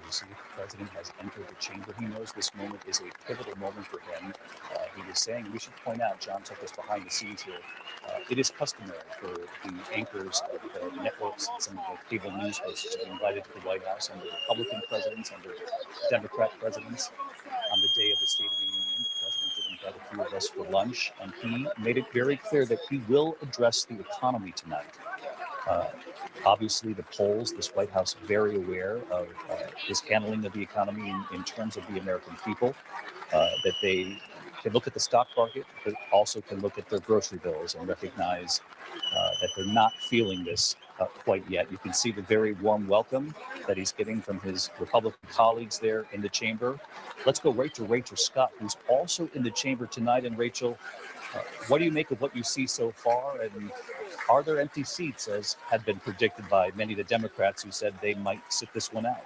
You see, the president has entered the chamber. He knows this moment is a pivotal moment for him. He was saying, we should point out, John took us behind the scenes here, it is customary for the anchors of the networks and some of the cable news hosts to be invited to the White House under Republican presidents, under Democrat presidents. On the day of the State of the Union, the president did invite a few of us for lunch, and he made it very clear that he will address the economy tonight. Obviously, the polls, this White House, very aware of his handling of the economy in terms of the American people, that they can look at the stock market, but also can look at their grocery bills and recognize that they're not feeling this quite yet. You can see the very warm welcome that he's getting from his Republican colleagues there in the chamber. Let's go right to Rachel Scott, who's also in the chamber tonight. And Rachel, what do you make of what you see so far? And are there empty seats, as had been predicted by many of the Democrats who said they might sit this one out?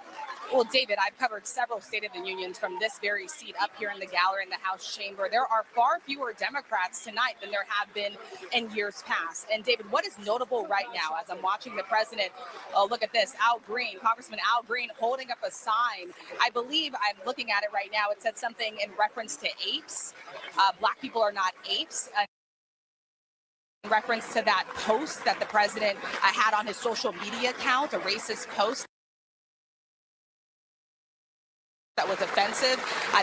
Well, David, I've covered several State of the Unions from this very seat up here in the gallery in the House chamber. There are far fewer Democrats tonight than there have been in years past. And David, what is notable right now as I'm watching the president, look at this, Al Green, Congressman Al Green holding up a sign. I believe I'm looking at it right now. It said something in reference to apes. Black people are not apes. In reference to that post that the president had on his social media account, a racist post that was offensive.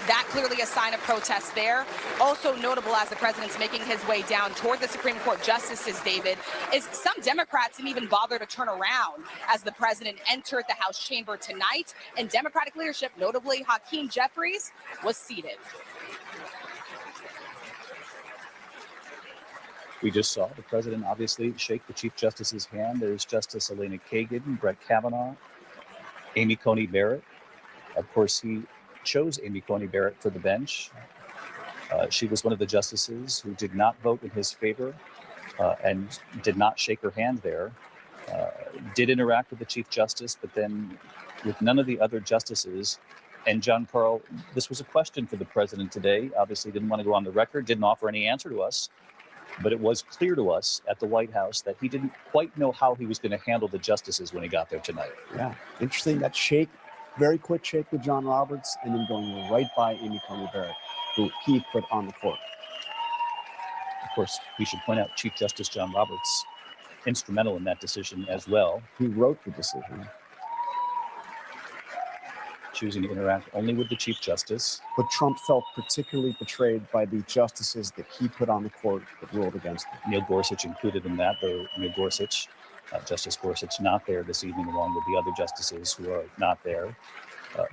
That clearly a sign of protest there. Also notable as the president's making his way down toward the Supreme Court justices, David, is some Democrats didn't even bother to turn around as the president entered the House chamber tonight. And Democratic leadership, notably Hakeem Jeffries, was seated. We just saw the president obviously shake the Chief Justice's hand. There's Justice Elena Kagan, Brett Kavanaugh, Amy Coney Barrett. Of course, he chose Amy Coney Barrett for the bench. She was one of the justices who did not vote in his favor and did not shake her hand there. Did interact with the Chief Justice, but then with none of the other justices. And John Karl, this was a question for the president today. Obviously didn't want to go on the record, didn't offer any answer to us. But it was clear to us at the White House that he didn't quite know how he was going to handle the justices when he got there tonight. Yeah, interesting, that shake. Very quick shake with John Roberts, and then going right by Amy Coney Barrett, who he put on the court. Of course, we should point out Chief Justice John Roberts, instrumental in that decision as well. He wrote the decision. Choosing to interact only with the Chief Justice. But Trump felt particularly betrayed by the justices that he put on the court that ruled against him. Neil Gorsuch included in that, though Neil Gorsuch, Justice Gorsuch, not there this evening, along with the other justices who are not there.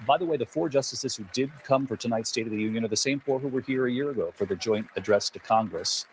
By the way, the four justices who did come for tonight's State of the Union are the same four who were here a year ago for the joint address to Congress.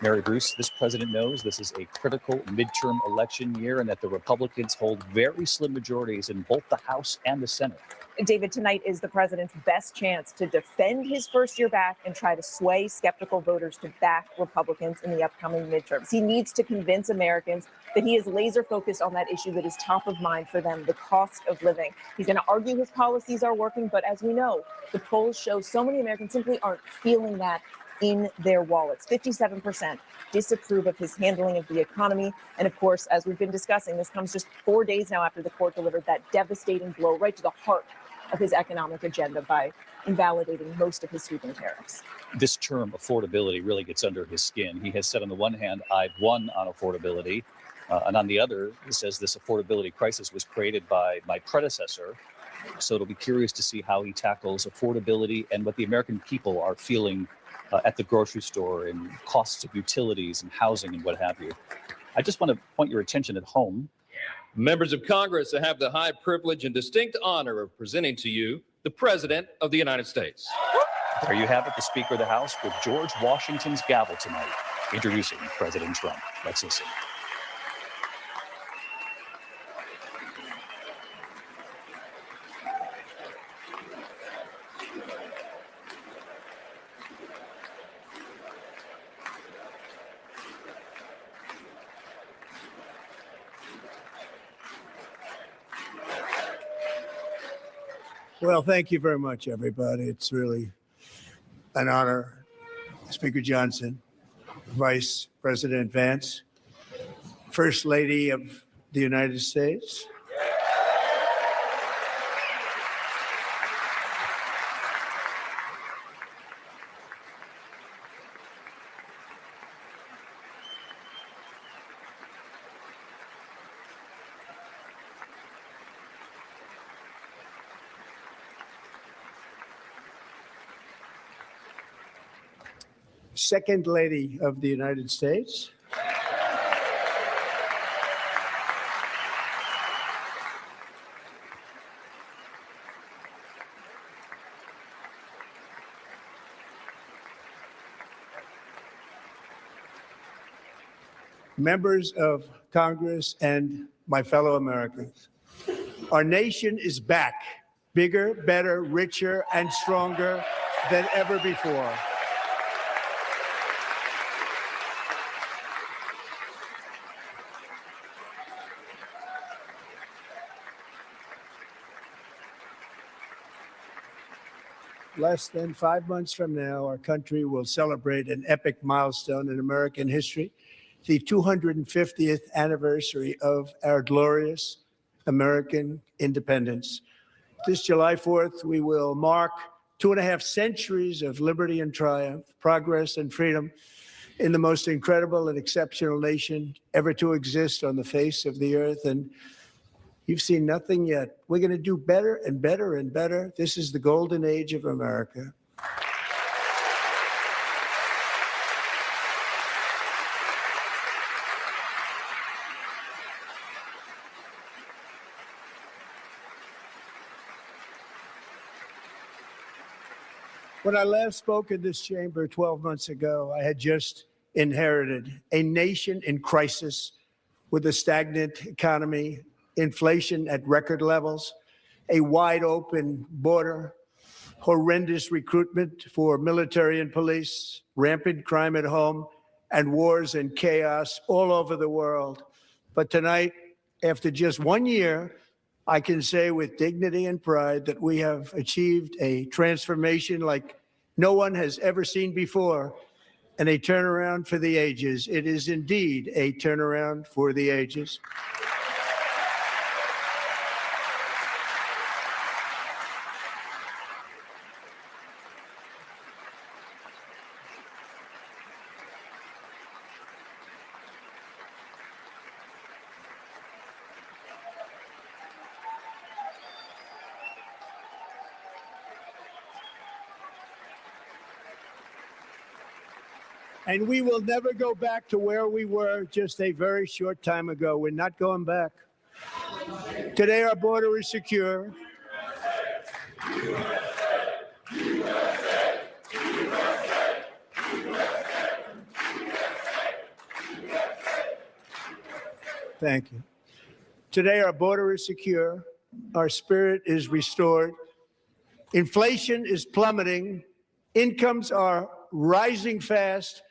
Mary Bruce, this president knows this is a critical midterm election year and that the Republicans hold very slim majorities in both the House and the Senate. David, tonight is the president's best chance to defend his first year back and try to sway skeptical voters to back Republicans in the upcoming midterms. He needs to convince Americans that he is laser focused on that issue that is top of mind for them, the cost of living. He's going to argue his policies are working, but as we know, the polls show so many Americans simply aren't feeling that in their wallets. 57% disapprove of his handling of the economy. And of course, as we've been discussing, this comes just 4 days now after the court delivered that devastating blow right to the heart of his economic agenda by invalidating most of his sweeping tariffs. This term affordability really gets under his skin. He has said on the one hand, I've won on affordability. And on the other, he says this affordability crisis was created by my predecessor. So it'll be curious to see how he tackles affordability and what the American people are feeling at the grocery store and costs of utilities and housing and what have you. I just want to point your attention at home. Members of Congress, I have the high privilege and distinct honor of presenting to you the President of the United States. There you have it, the Speaker of the House with George Washington's gavel tonight, introducing President Trump. Let's listen. Well, thank you very much, everybody. It's really an honor. Speaker Johnson, Vice President Vance, First Lady of the United States, Second Lady of the United States. Members of Congress and my fellow Americans, our nation is back, bigger, better, richer, and stronger than ever before. Less than 5 months from now, our country will celebrate an epic milestone in American history, the 250th anniversary of our glorious American independence. This July 4th, we will mark 2.5 centuries of liberty and triumph, progress and freedom in the most incredible and exceptional nation ever to exist on the face of the earth. And you've seen nothing yet. We're going to do better and better and better. This is the golden age of America. When I last spoke in this chamber 12 months ago, I had just inherited a nation in crisis with a stagnant economy, inflation at record levels, a wide open border, horrendous recruitment for military and police, rampant crime at home, and wars and chaos all over the world. But tonight, after just 1 year, I can say with dignity and pride that we have achieved a transformation like no one has ever seen before, and a turnaround for the ages. It is indeed a turnaround for the ages. And we will never go back to where we were just a very short time ago. We're not going back. Today, our border is secure. Thank you. Today, our border is secure. Our spirit is restored. Inflation is plummeting. Incomes are rising fast.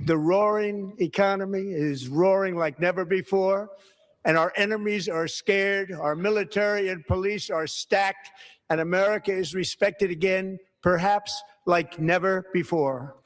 The roaring economy is roaring like never before, and our enemies are scared. Our military and police are stacked, and America is respected again, perhaps like never before.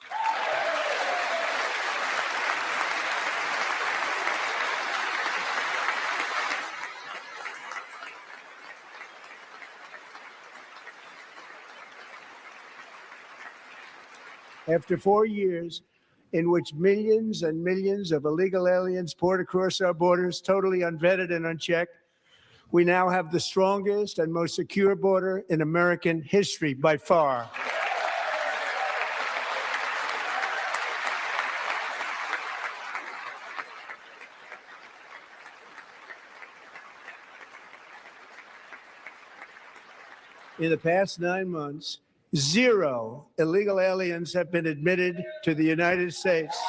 After 4 years in which millions and millions of illegal aliens poured across our borders, totally unvetted and unchecked, we now have the strongest and most secure border in American history by far. In the past 9 months, 0 illegal aliens have been admitted to the United States.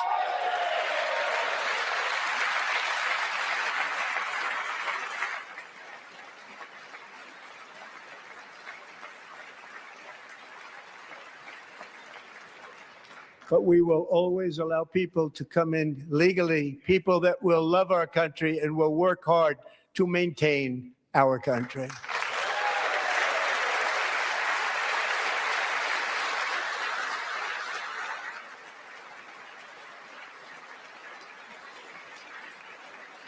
But we will always allow people to come in legally, people that will love our country and will work hard to maintain our country.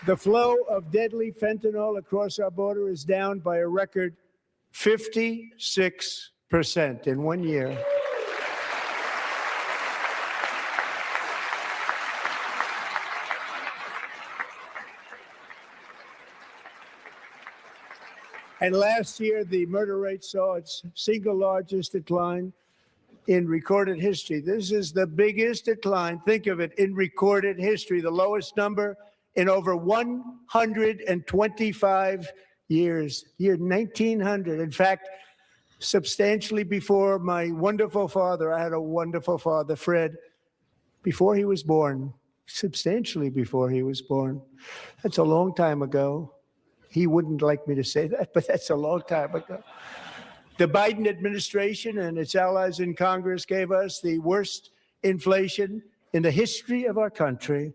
The flow of deadly fentanyl across our border is down by a record 56% in 1 year. And last year, the murder rate saw its single largest decline in recorded history. This is the biggest decline, think of it, in recorded history, the lowest number in over 125 years, year 1900. In fact, substantially before my wonderful father, I had a wonderful father, Fred, before he was born, substantially before he was born. That's a long time ago. He wouldn't like me to say that, but that's a long time ago. The Biden administration and its allies in Congress gave us the worst inflation in the history of our country.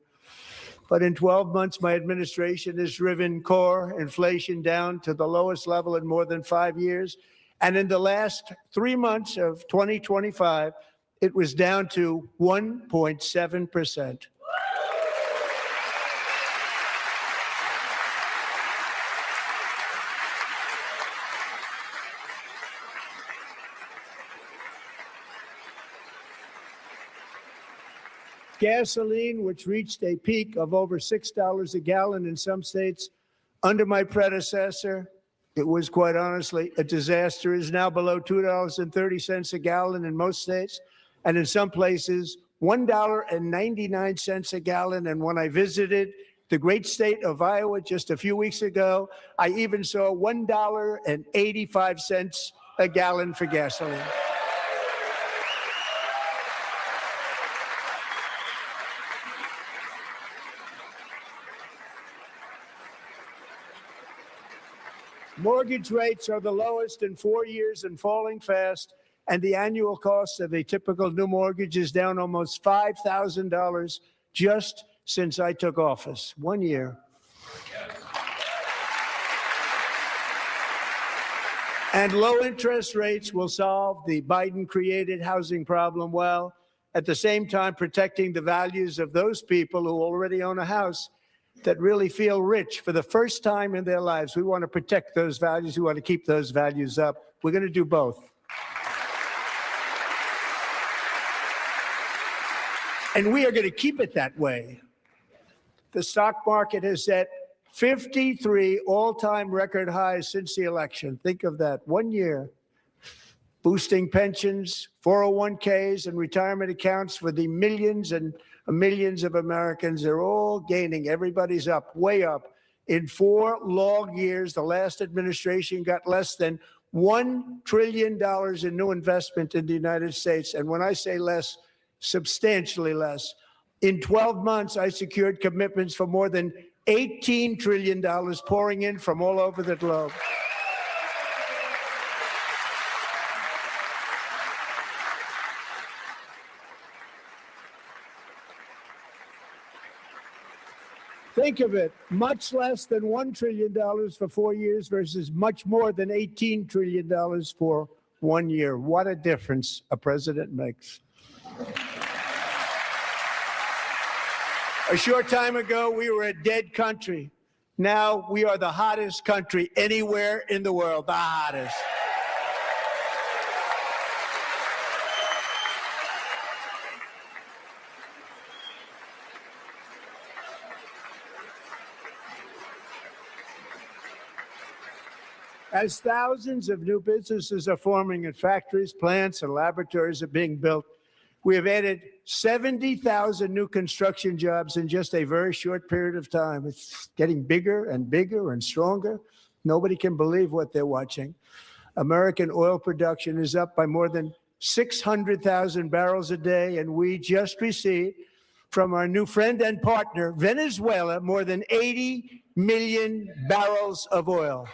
But in 12 months, my administration has driven core inflation down to the lowest level in more than 5 years. And in the last 3 months of 2025, it was down to 1.7%. Gasoline, which reached a peak of over $6 a gallon in some states under my predecessor, it was quite honestly a disaster, is now below $2.30 a gallon in most states, and in some places, $1.99 a gallon. And when I visited the great state of Iowa just a few weeks ago, I even saw $1.85 a gallon for gasoline. Mortgage rates are the lowest in 4 years and falling fast, and the annual cost of a typical new mortgage is down almost $5,000 just since I took office. 1 year. And low interest rates will solve the Biden-created housing problem while at the same time protecting the values of those people who already own a house that really feel rich for the first time in their lives. We want to protect those values. We want to keep those values up. We're going to do both. And we are going to keep it that way. The stock market has set 53 all-time record highs since the election. Think of that, 1 year. Boosting pensions, 401ks, and retirement accounts for the millions and millions of Americans. They're all gaining. Everybody's up, way up. In 4 long years, the last administration got less than $1 trillion in new investment in the United States. And when I say less, substantially less. In 12 months, I secured commitments for more than $18 trillion pouring in from all over the globe. Think of it, much less than $1 trillion for 4 years versus much more than $18 trillion for 1 year. What a difference a president makes. A short time ago, we were a dead country. Now we are the hottest country anywhere in the world, the hottest. As thousands of new businesses are forming and factories, plants, and laboratories are being built, we have added 70,000 new construction jobs in just a very short period of time. It's getting bigger and bigger and stronger. Nobody can believe what they're watching. American oil production is up by more than 600,000 barrels a day, and we just received from our new friend and partner, Venezuela, more than 80 million barrels of oil.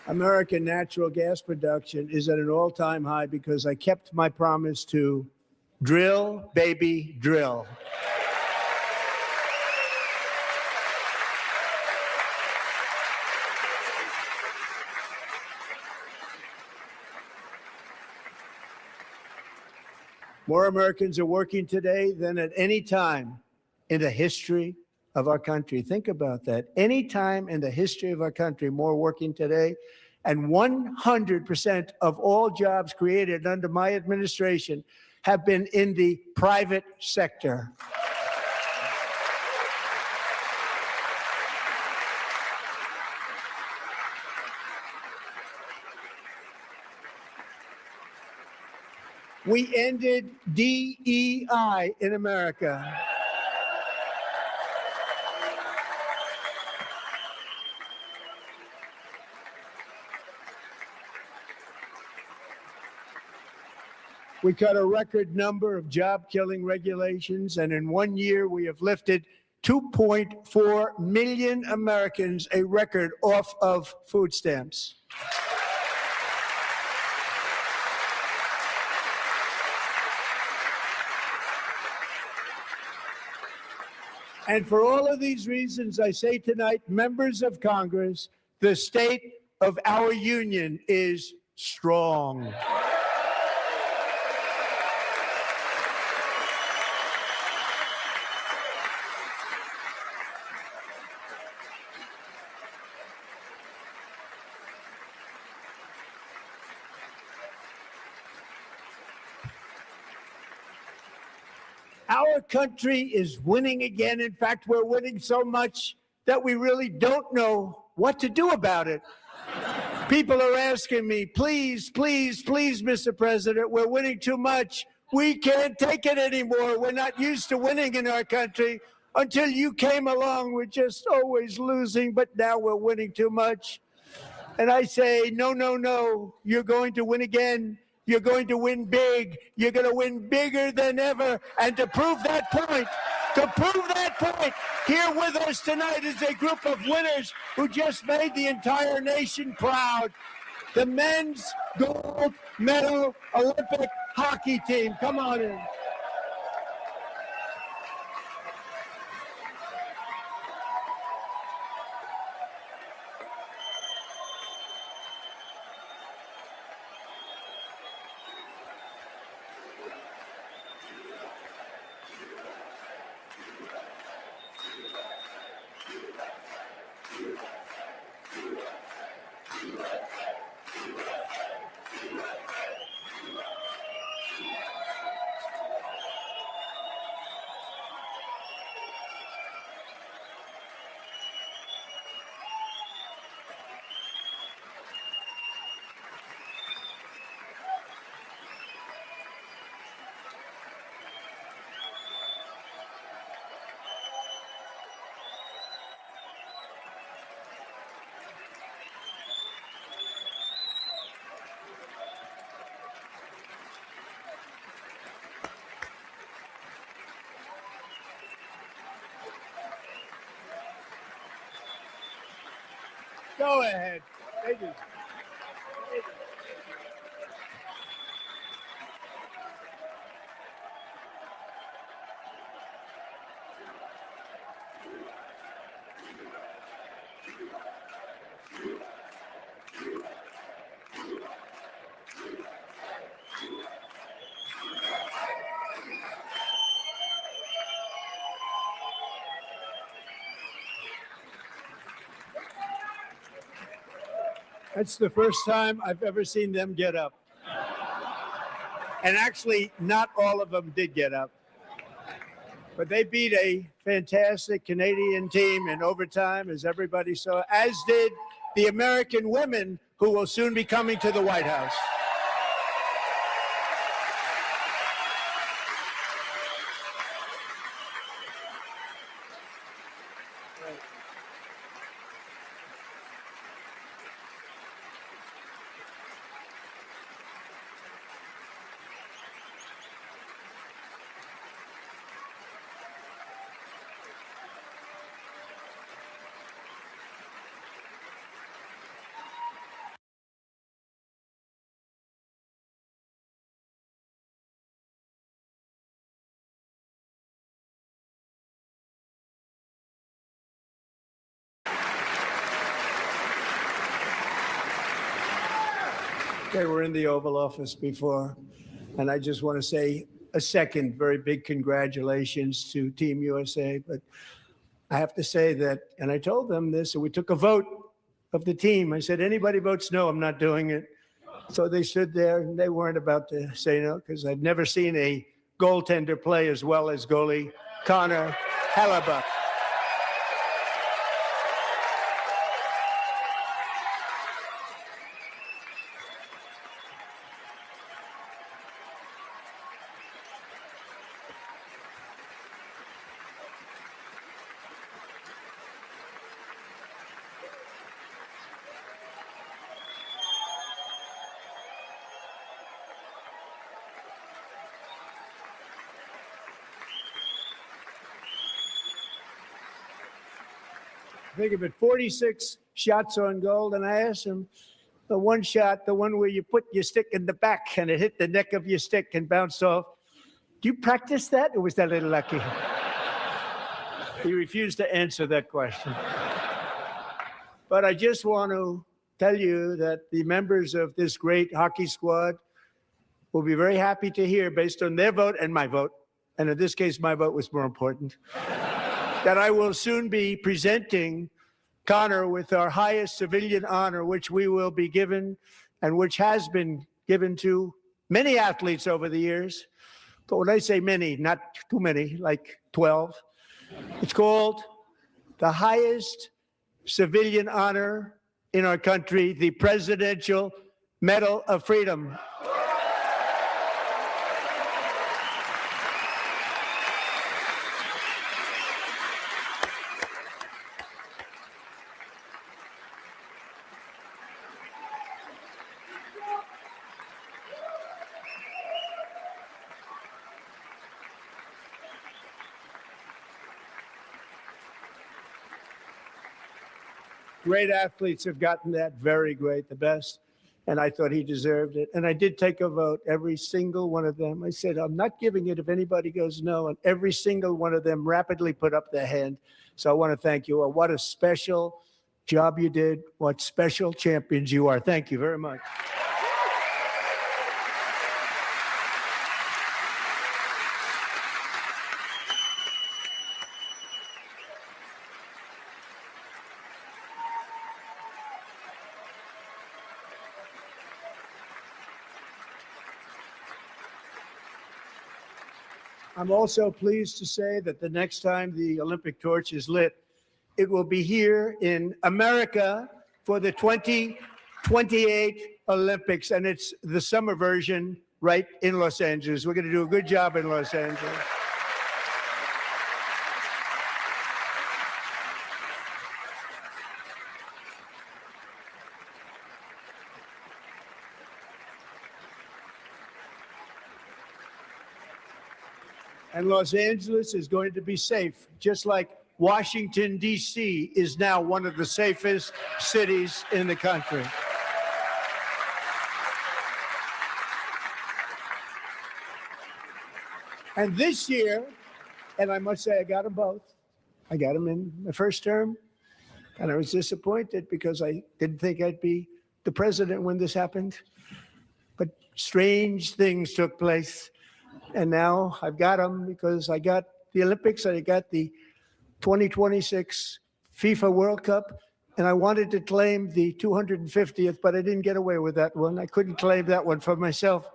American natural gas production is at an all-time high because I kept my promise to drill, baby, drill. More Americans are working today than at any time in the history of our country. Think about that. Any time in the history of our country, more working today. And 100% of all jobs created under my administration have been in the private sector. We ended DEI in America. We cut a record number of job-killing regulations, and in 1 year, we have lifted 2.4 million Americans, a record, off of food stamps. And for all of these reasons, I say tonight, members of Congress, the state of our union is strong. Our country is winning again. In fact, we're winning so much that we really don't know what to do about it. People are asking me, please, please, please, Mr. President, we're winning too much. We can't take it anymore. We're not used to winning in our country. Until you came along, we're just always losing, but now we're winning too much. And I say, no, no, no, you're going to win again. You're going to win big. You're going to win bigger than ever. And to prove that point, here with us tonight is a group of winners who just made the entire nation proud. The men's gold medal Olympic hockey team. Come on in. Go ahead. Thank you. That's the first time I've ever seen them get up. And actually, not all of them did get up. But they beat a fantastic Canadian team in overtime, as everybody saw, as did the American women who will soon be coming to the White House. They were in the Oval Office before, and I just want to say a second very big congratulations to Team USA. But I have to say that, and I told them this, and we took a vote of the team. I said, anybody votes no, I'm not doing it. So they stood there, and they weren't about to say no, because I'd never seen a goaltender play as well as goalie Connor Hellebuyck. think of it, 46 shots on goal. And I asked him, the one shot, the one where you put your stick in the back and it hit the neck of your stick and bounced off, do you practice that, or was that a little lucky? He refused to answer that question. But I just want to tell you that the members of this great hockey squad will be very happy to hear, based on their vote and my vote, and in this case, my vote was more important, that I will soon be presenting Connor with our highest civilian honor, which we will be given and which has been given to many athletes over the years. But when I say many, not too many, like 12, it's called the highest civilian honor in our country, the Presidential Medal of Freedom. Great athletes have gotten that, very great, the best. And I thought he deserved it. And I did take a vote, every single one of them. I said, I'm not giving it if anybody goes no. And every single one of them rapidly put up their hand. So I want to thank you. What a special job you did. What special champions you are. Thank you very much. I'm also pleased to say that the next time the Olympic torch is lit, it will be here in America for the 2028 Olympics. And it's the summer version right in Los Angeles. We're going to do a good job in Los Angeles. And Los Angeles is going to be safe, just like Washington, D.C. is now one of the safest cities in the country. And this year, and I must say I got them both. I got them in the first term, and I was disappointed because I didn't think I'd be the president when this happened. But strange things took place. And now I've got them because I got the Olympics and I got the 2026 FIFA World Cup. And I wanted to claim the 250th, but I didn't get away with that one. I couldn't claim that one for myself.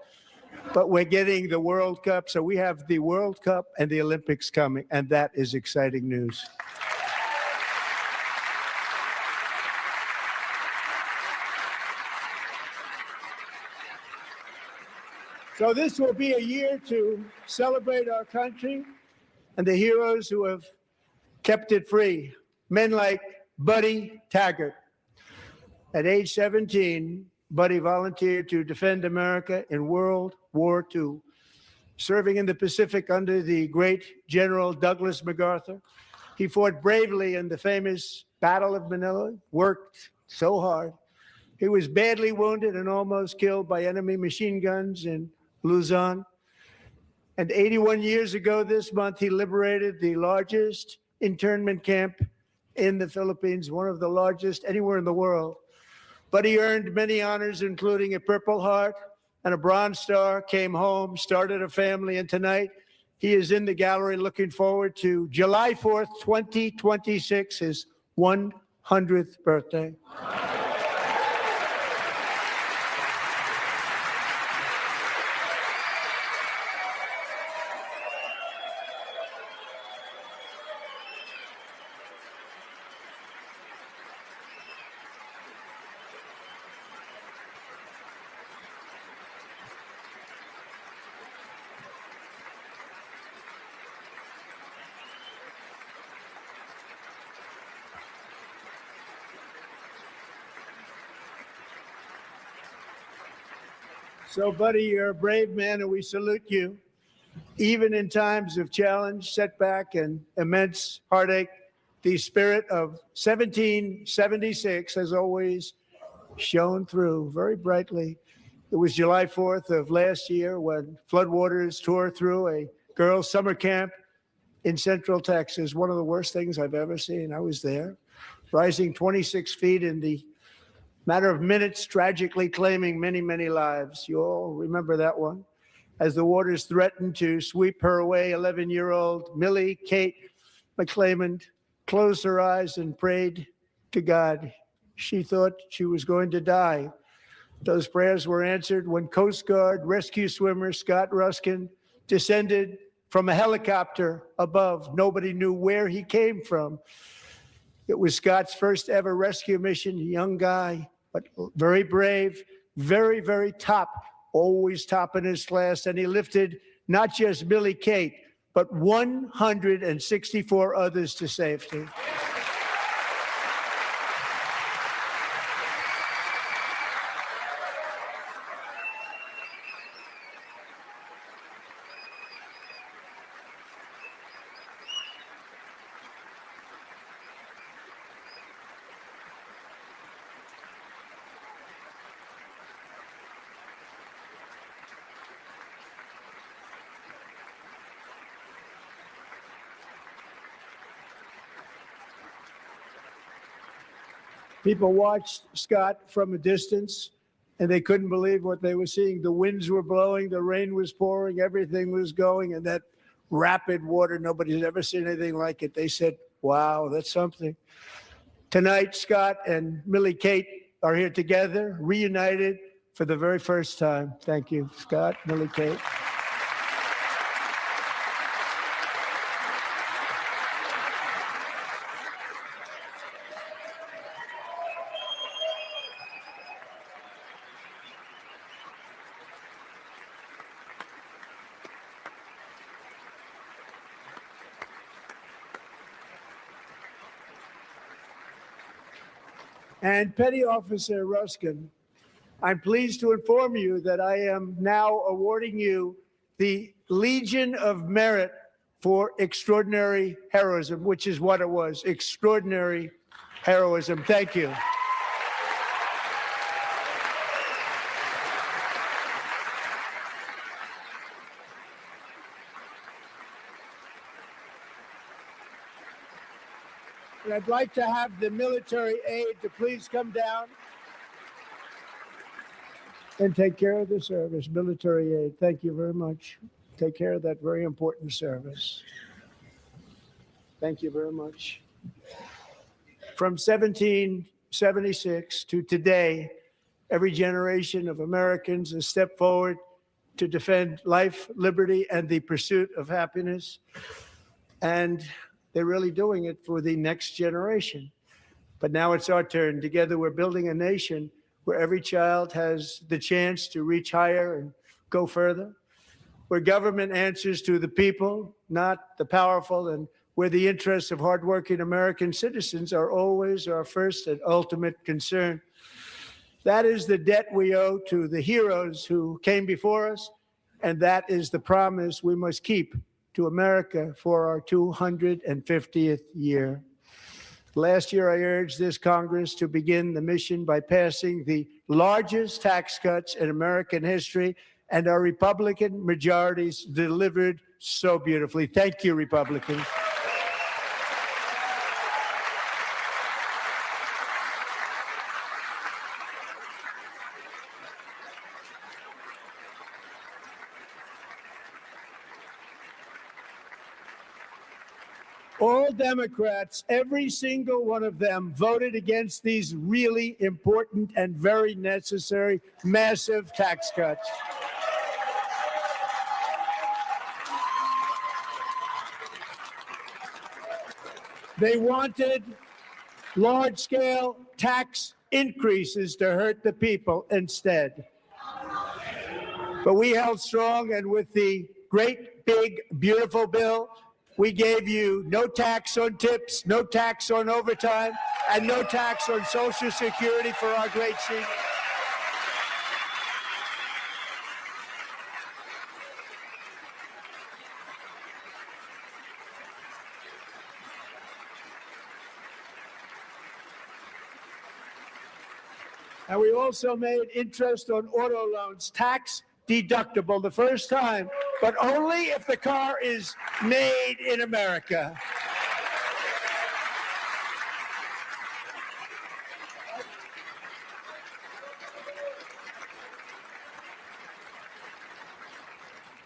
But we're getting the World Cup. So we have the World Cup and the Olympics coming. And that is exciting news. So this will be a year to celebrate our country and the heroes who have kept it free. Men like Buddy Taggart. At age 17, Buddy volunteered to defend America in World War II, serving in the Pacific under the great General Douglas MacArthur. He fought bravely in the famous Battle of Manila, worked so hard. He was badly wounded and almost killed by enemy machine guns in Luzon. And 81 years ago this month, he liberated the largest internment camp in the Philippines, one of the largest anywhere in the world. But he earned many honors, including a Purple Heart and a Bronze Star, came home, started a family, and tonight he is in the gallery looking forward to July 4th, 2026, his 100th birthday. So, Buddy, you're a brave man, and we salute you. Even in times of challenge, setback, and immense heartache, the spirit of 1776 has always shone through very brightly. It was July 4th of last year when floodwaters tore through a girls' summer camp in Central Texas. One of the worst things I've ever seen. I was there, rising 26 feet in the matter of minutes, tragically claiming many, many lives. You all remember that one. As the waters threatened to sweep her away, 11-year-old Millie Kate McClymont closed her eyes and prayed to God. She thought she was going to die. Those prayers were answered when Coast Guard rescue swimmer Scott Ruskin descended from a helicopter above. Nobody knew where he came from. It was Scott's first ever rescue mission, a young guy, but very brave, very, very top, always top in his class. And he lifted not just Millie Kate, but 164 others to safety. People watched Scott from a distance, and they couldn't believe what they were seeing. The winds were blowing, the rain was pouring, everything was going, and that rapid water, nobody's ever seen anything like it. They said, wow, that's something. Tonight, Scott and Millie Kate are here together, reunited for the very first time. Thank you, Scott, Millie Kate. And Petty Officer Ruskin, I'm pleased to inform you that I am now awarding you the Legion of Merit for extraordinary heroism, which is what it was, extraordinary heroism. Thank you. And I'd like to have the military aide to please come down and take care of the service. Military aide, thank you very much. Take care of that very important service. Thank you very much. From 1776 to today, every generation of Americans has stepped forward to defend life, liberty, and the pursuit of happiness. And they're really doing it for the next generation. But now it's our turn. Together, we're building a nation where every child has the chance to reach higher and go further, where government answers to the people, not the powerful, and where the interests of hardworking American citizens are always our first and ultimate concern. That is the debt we owe to the heroes who came before us, and that is the promise we must keep to America for our 250th year. Last year, I urged this Congress to begin the mission by passing the largest tax cuts in American history, and our Republican majorities delivered so beautifully. Thank you, Republicans. All Democrats, every single one of them, voted against these really important and very necessary massive tax cuts. They wanted large-scale tax increases to hurt the people instead. But we held strong, and with the great, big, beautiful bill, we gave you no tax on tips, no tax on overtime, and no tax on Social Security for our great seniors. And we also made interest on auto loans tax deductible the first time, but only if the car is made in America.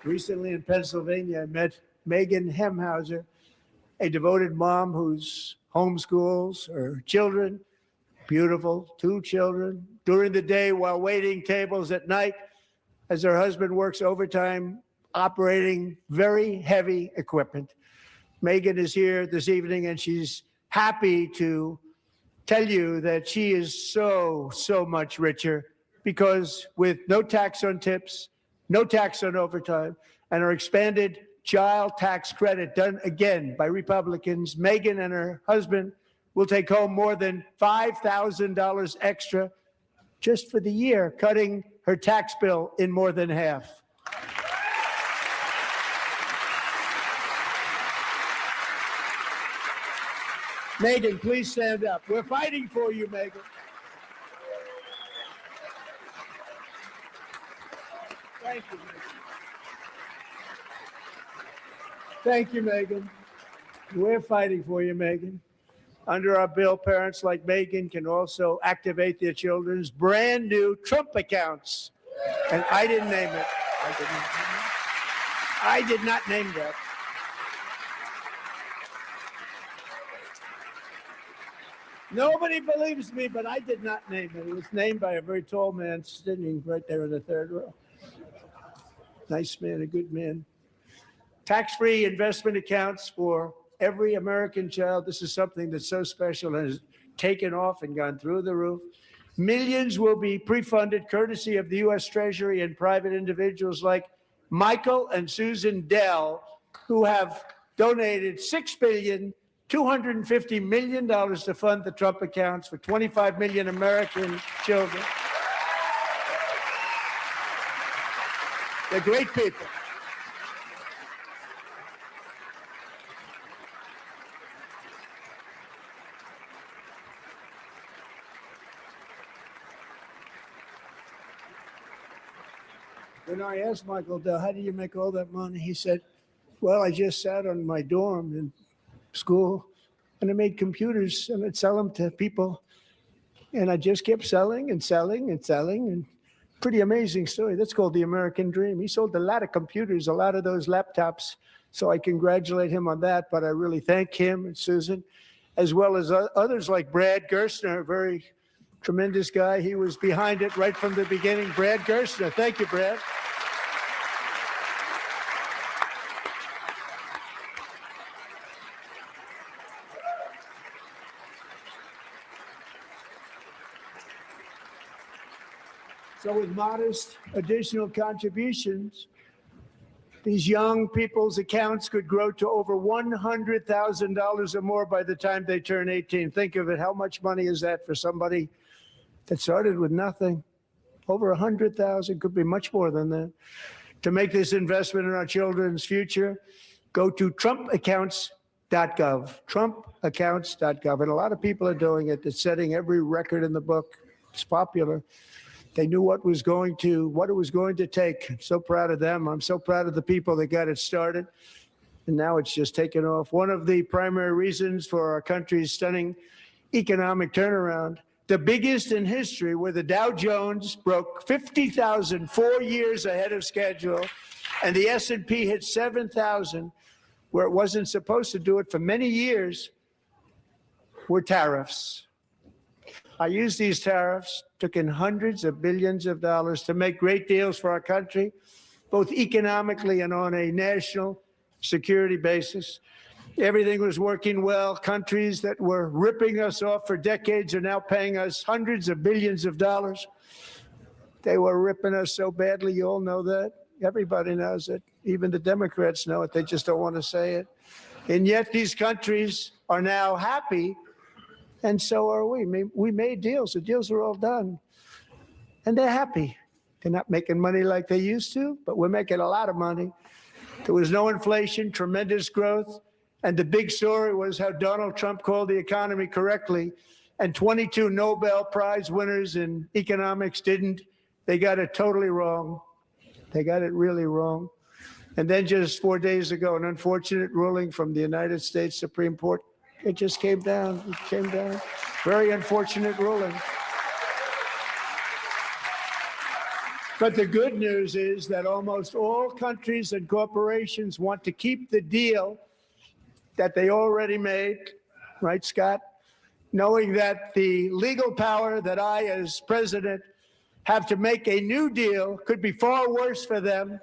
Recently in Pennsylvania, I met Megan Hemhauser, a devoted mom who's homeschools her children, beautiful, 2 children, during the day while waiting tables at night as her husband works overtime operating very heavy equipment. Megan is here this evening and she's happy to tell you that she is so much richer because with no tax on tips, no tax on overtime, and our expanded child tax credit done again by Republicans, Megan and her husband will take home more than $5,000 extra just for the year, cutting her tax bill in more than half. Megan, please stand up. We're fighting for you, Megan. Thank you, Megan. Thank you, Megan. We're fighting for you, Megan. Under our bill, parents like Megan can also activate their children's brand new Trump accounts. And I didn't name it. I did not name that. Nobody believes me, but I did not name it. It was named by a very tall man sitting right there in the third row. Nice man, a good man. Tax-free investment accounts for every American child. This is something that's so special and has taken off and gone through the roof. Millions will be pre-funded courtesy of the U.S. Treasury and private individuals like Michael and Susan Dell, who have donated $6.25 billion to fund the Trump accounts for 25 million American children. They're great people. When I asked Michael Dell, how do you make all that money? He said, well, I just sat on my dorm in school and I made computers and I'd sell them to people. And I just kept selling and selling and selling. And pretty amazing story. That's called the American dream. He sold a lot of computers, a lot of those laptops. So I congratulate him on that. But I really thank him and Susan, as well as others like Brad Gerstner, a very tremendous guy. He was behind it right from the beginning. Brad Gerstner. Thank you, Brad. So with modest additional contributions, these young people's accounts could grow to over $100,000 or more by the time they turn 18. Think of it. How much money is that for somebody that started with nothing? Over 100,000, could be much more than that. To make this investment in our children's future, go to trumpaccounts.gov, trumpaccounts.gov. And a lot of people are doing it. It's setting every record in the book. It's popular. They knew what it was going to take. I'm so proud of them. I'm so proud of the people that got it started. And now it's just taken off. One of the primary reasons for our country's stunning economic turnaround, the biggest in history, where the Dow Jones broke 50,000 4 years ahead of schedule, and the S&P hit 7,000, where it wasn't supposed to do it for many years, were tariffs. I used these tariffs, took in hundreds of billions of dollars to make great deals for our country, both economically and on a national security basis. Everything was working well. Countries that were ripping us off for decades are now paying us hundreds of billions of dollars. They were ripping us so badly, you all know that. Everybody knows it. Even the Democrats know it. They just don't want to say it. And yet these countries are now happy, and so are we. We made deals. The deals are all done. And they're happy. They're not making money like they used to, but we're making a lot of money. There was no inflation, tremendous growth. And the big story was how Donald Trump called the economy correctly and 22 Nobel Prize winners in economics didn't. They got it totally wrong. They got it really wrong. And then just 4 days ago, an unfortunate ruling from the United States Supreme Court. It just came down. It came down. Very unfortunate ruling. But the good news is that almost all countries and corporations want to keep the deal that they already made, right, Scott? Knowing that the legal power that I, as president, have to make a new deal could be far worse for them,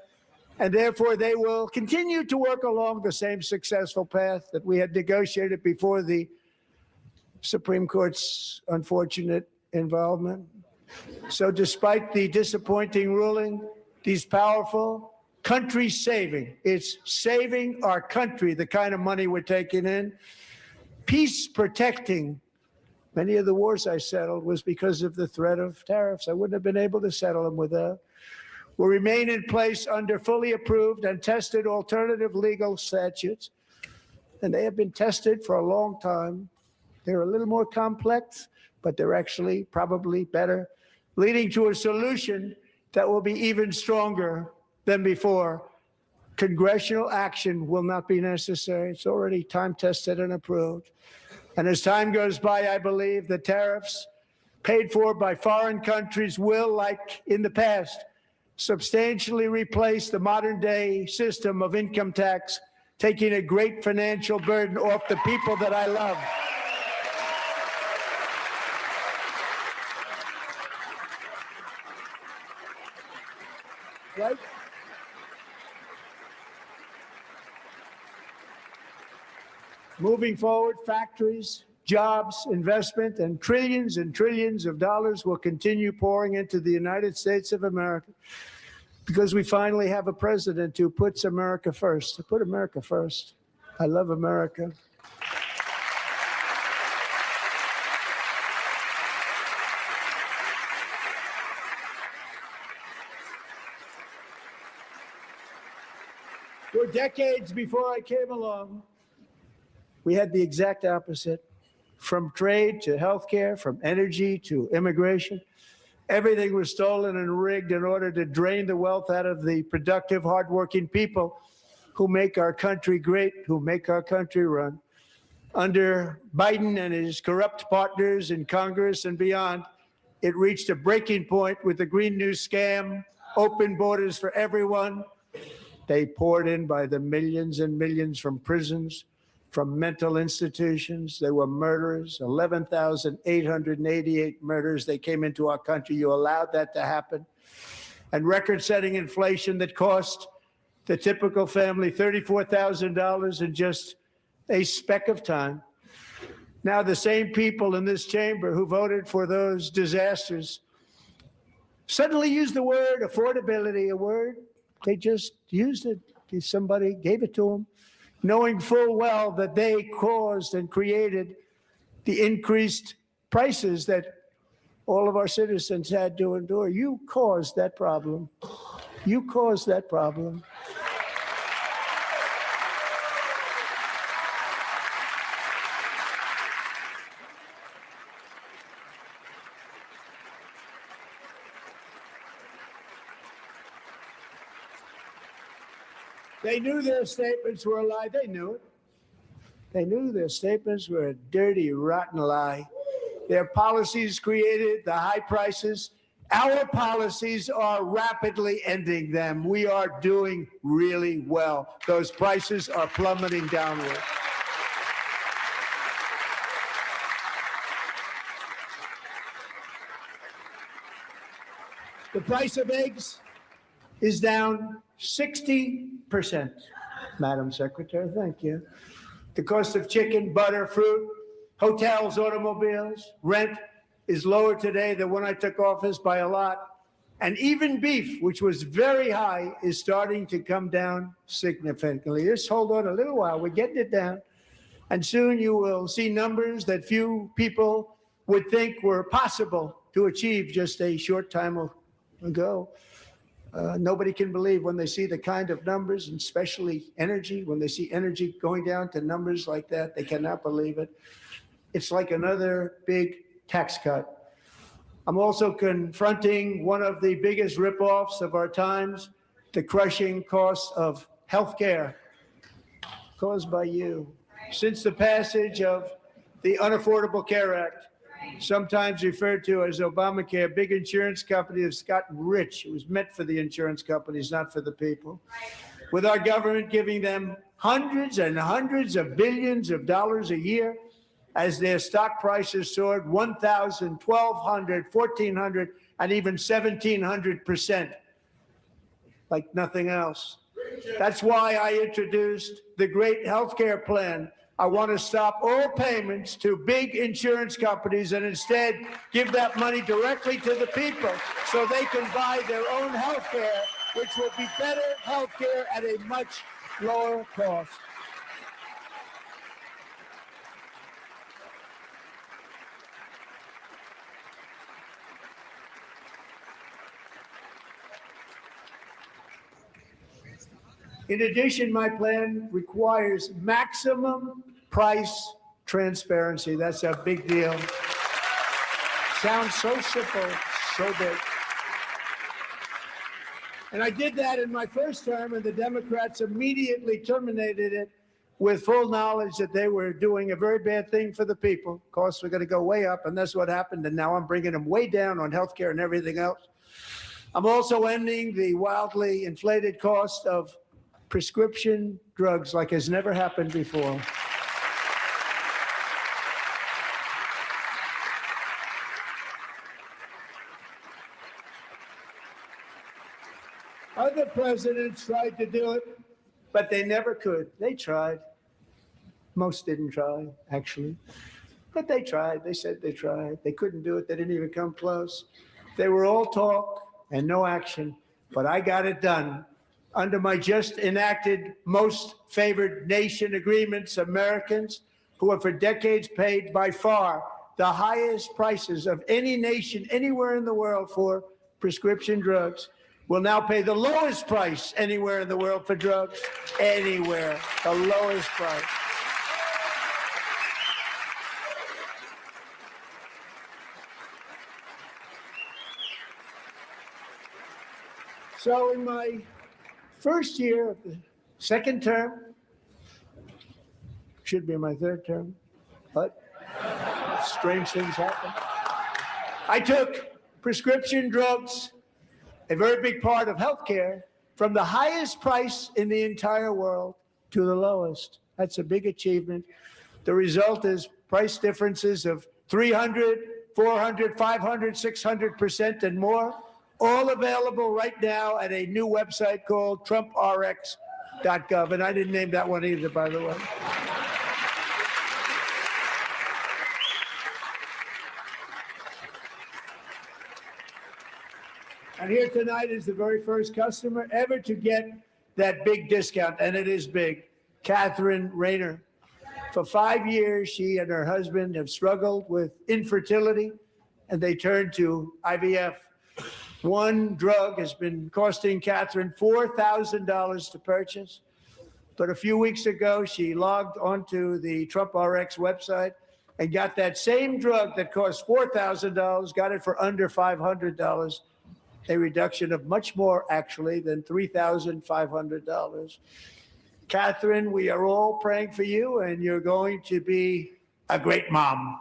and therefore they will continue to work along the same successful path that we had negotiated before the Supreme Court's unfortunate involvement. So despite the disappointing ruling, these powerful country-saving, it's saving our country, the kind of money we're taking in, peace-protecting. Many of the wars I settled was because of the threat of tariffs. I wouldn't have been able to settle them without. Will remain in place under fully approved and tested alternative legal statutes. And they have been tested for a long time. They're a little more complex, but they're actually probably better, leading to a solution that will be even stronger than before. Congressional action will not be necessary. It's already time tested and approved. And as time goes by, I believe the tariffs paid for by foreign countries will, like in the past, substantially replace the modern day system of income tax, taking a great financial burden off the people that I love. Right? Moving forward, factories, jobs, investment, and trillions of dollars will continue pouring into the United States of America because we finally have a president who puts America first. To put America first. I love America. For decades before I came along, we had the exact opposite. From trade to healthcare, from energy to immigration, everything was stolen and rigged in order to drain the wealth out of the productive, hardworking people who make our country great, who make our country run. Under Biden and his corrupt partners in Congress and beyond, it reached a breaking point with the Green New scam, open borders for everyone. They poured in by the millions and millions from prisons, from mental institutions. They were murderers, 11,888 murders. They came into our country. You allowed that to happen. And record-setting inflation that cost the typical family $34,000 in just a speck of time. Now the same people in this chamber who voted for those disasters suddenly used the word affordability, a word. They just used it. Somebody gave it to them, knowing full well that they caused and created the increased prices that all of our citizens had to endure. You caused that problem. You caused that problem. They knew their statements were a lie. They knew it. They knew their statements were a dirty, rotten lie. Their policies created the high prices. Our policies are rapidly ending them. We are doing really well. Those prices are plummeting downward. The price of eggs is down 60%, Madam Secretary, thank you. The cost of chicken, butter, fruit, hotels, automobiles, rent is lower today than when I took office by a lot. And even beef, which was very high, is starting to come down significantly. Just hold on a little while, we're getting it down. And soon you will see numbers that few people would think were possible to achieve just a short time ago. Nobody can believe when they see the kind of numbers, and especially energy, when they see energy going down to numbers like that, they cannot believe it. it's like another big tax cut. I'm also confronting one of the biggest ripoffs of our times, the crushing costs of health care caused by you. Since the passage of the Unaffordable Care Act, sometimes referred to as Obamacare, big insurance companies have gotten rich. It was meant for the insurance companies, not for the people. With our government giving them hundreds and hundreds of billions of dollars a year as their stock prices soared 1,000, 1,200, 1,400, and even 1,700%, like nothing else. That's why I introduced the great healthcare plan. I want to stop all payments to big insurance companies and instead give that money directly to the people so they can buy their own health care, which will be better health care at a much lower cost. In addition, my plan requires maximum price transparency. That's a big deal. Sounds so simple, so big. And I did that in my first term, and the Democrats immediately terminated it with full knowledge that they were doing a very bad thing for the people. Costs were going to go way up, and that's what happened. And now I'm bringing them way down on health care and everything else. I'm also ending the wildly inflated cost of prescription drugs like has never happened before. Other presidents tried to do it, but they never could. They tried. Most didn't try, actually. But they tried. They said they tried. They couldn't do it. They didn't even come close. They were all talk and no action. But I got it done. Under my just enacted most favored nation agreements, Americans who have for decades paid by far the highest prices of any nation anywhere in the world for prescription drugs will now pay the lowest price anywhere in the world for drugs. Anywhere, the lowest price. So in my first year of the second term, should be my third term, but strange things happen. I took prescription drugs, a very big part of healthcare, from the highest price in the entire world to the lowest. That's a big achievement. The result is price differences of 300, 400, 500, 600% and more, all available right now at a new website called TrumpRx.gov. And I didn't name that one either, by the way. And here tonight is the very first customer ever to get that big discount, and it is big. Catherine Rayner. For 5 years, she and her husband have struggled with infertility, and they turned to IVF. One drug has been costing Catherine $4,000 to purchase. But a few weeks ago, she logged onto the Trump RX website and got that same drug that cost $4,000, got it for under $500. A reduction of much more, actually, than $3,500. Catherine, we are all praying for you, and you're going to be a great mom.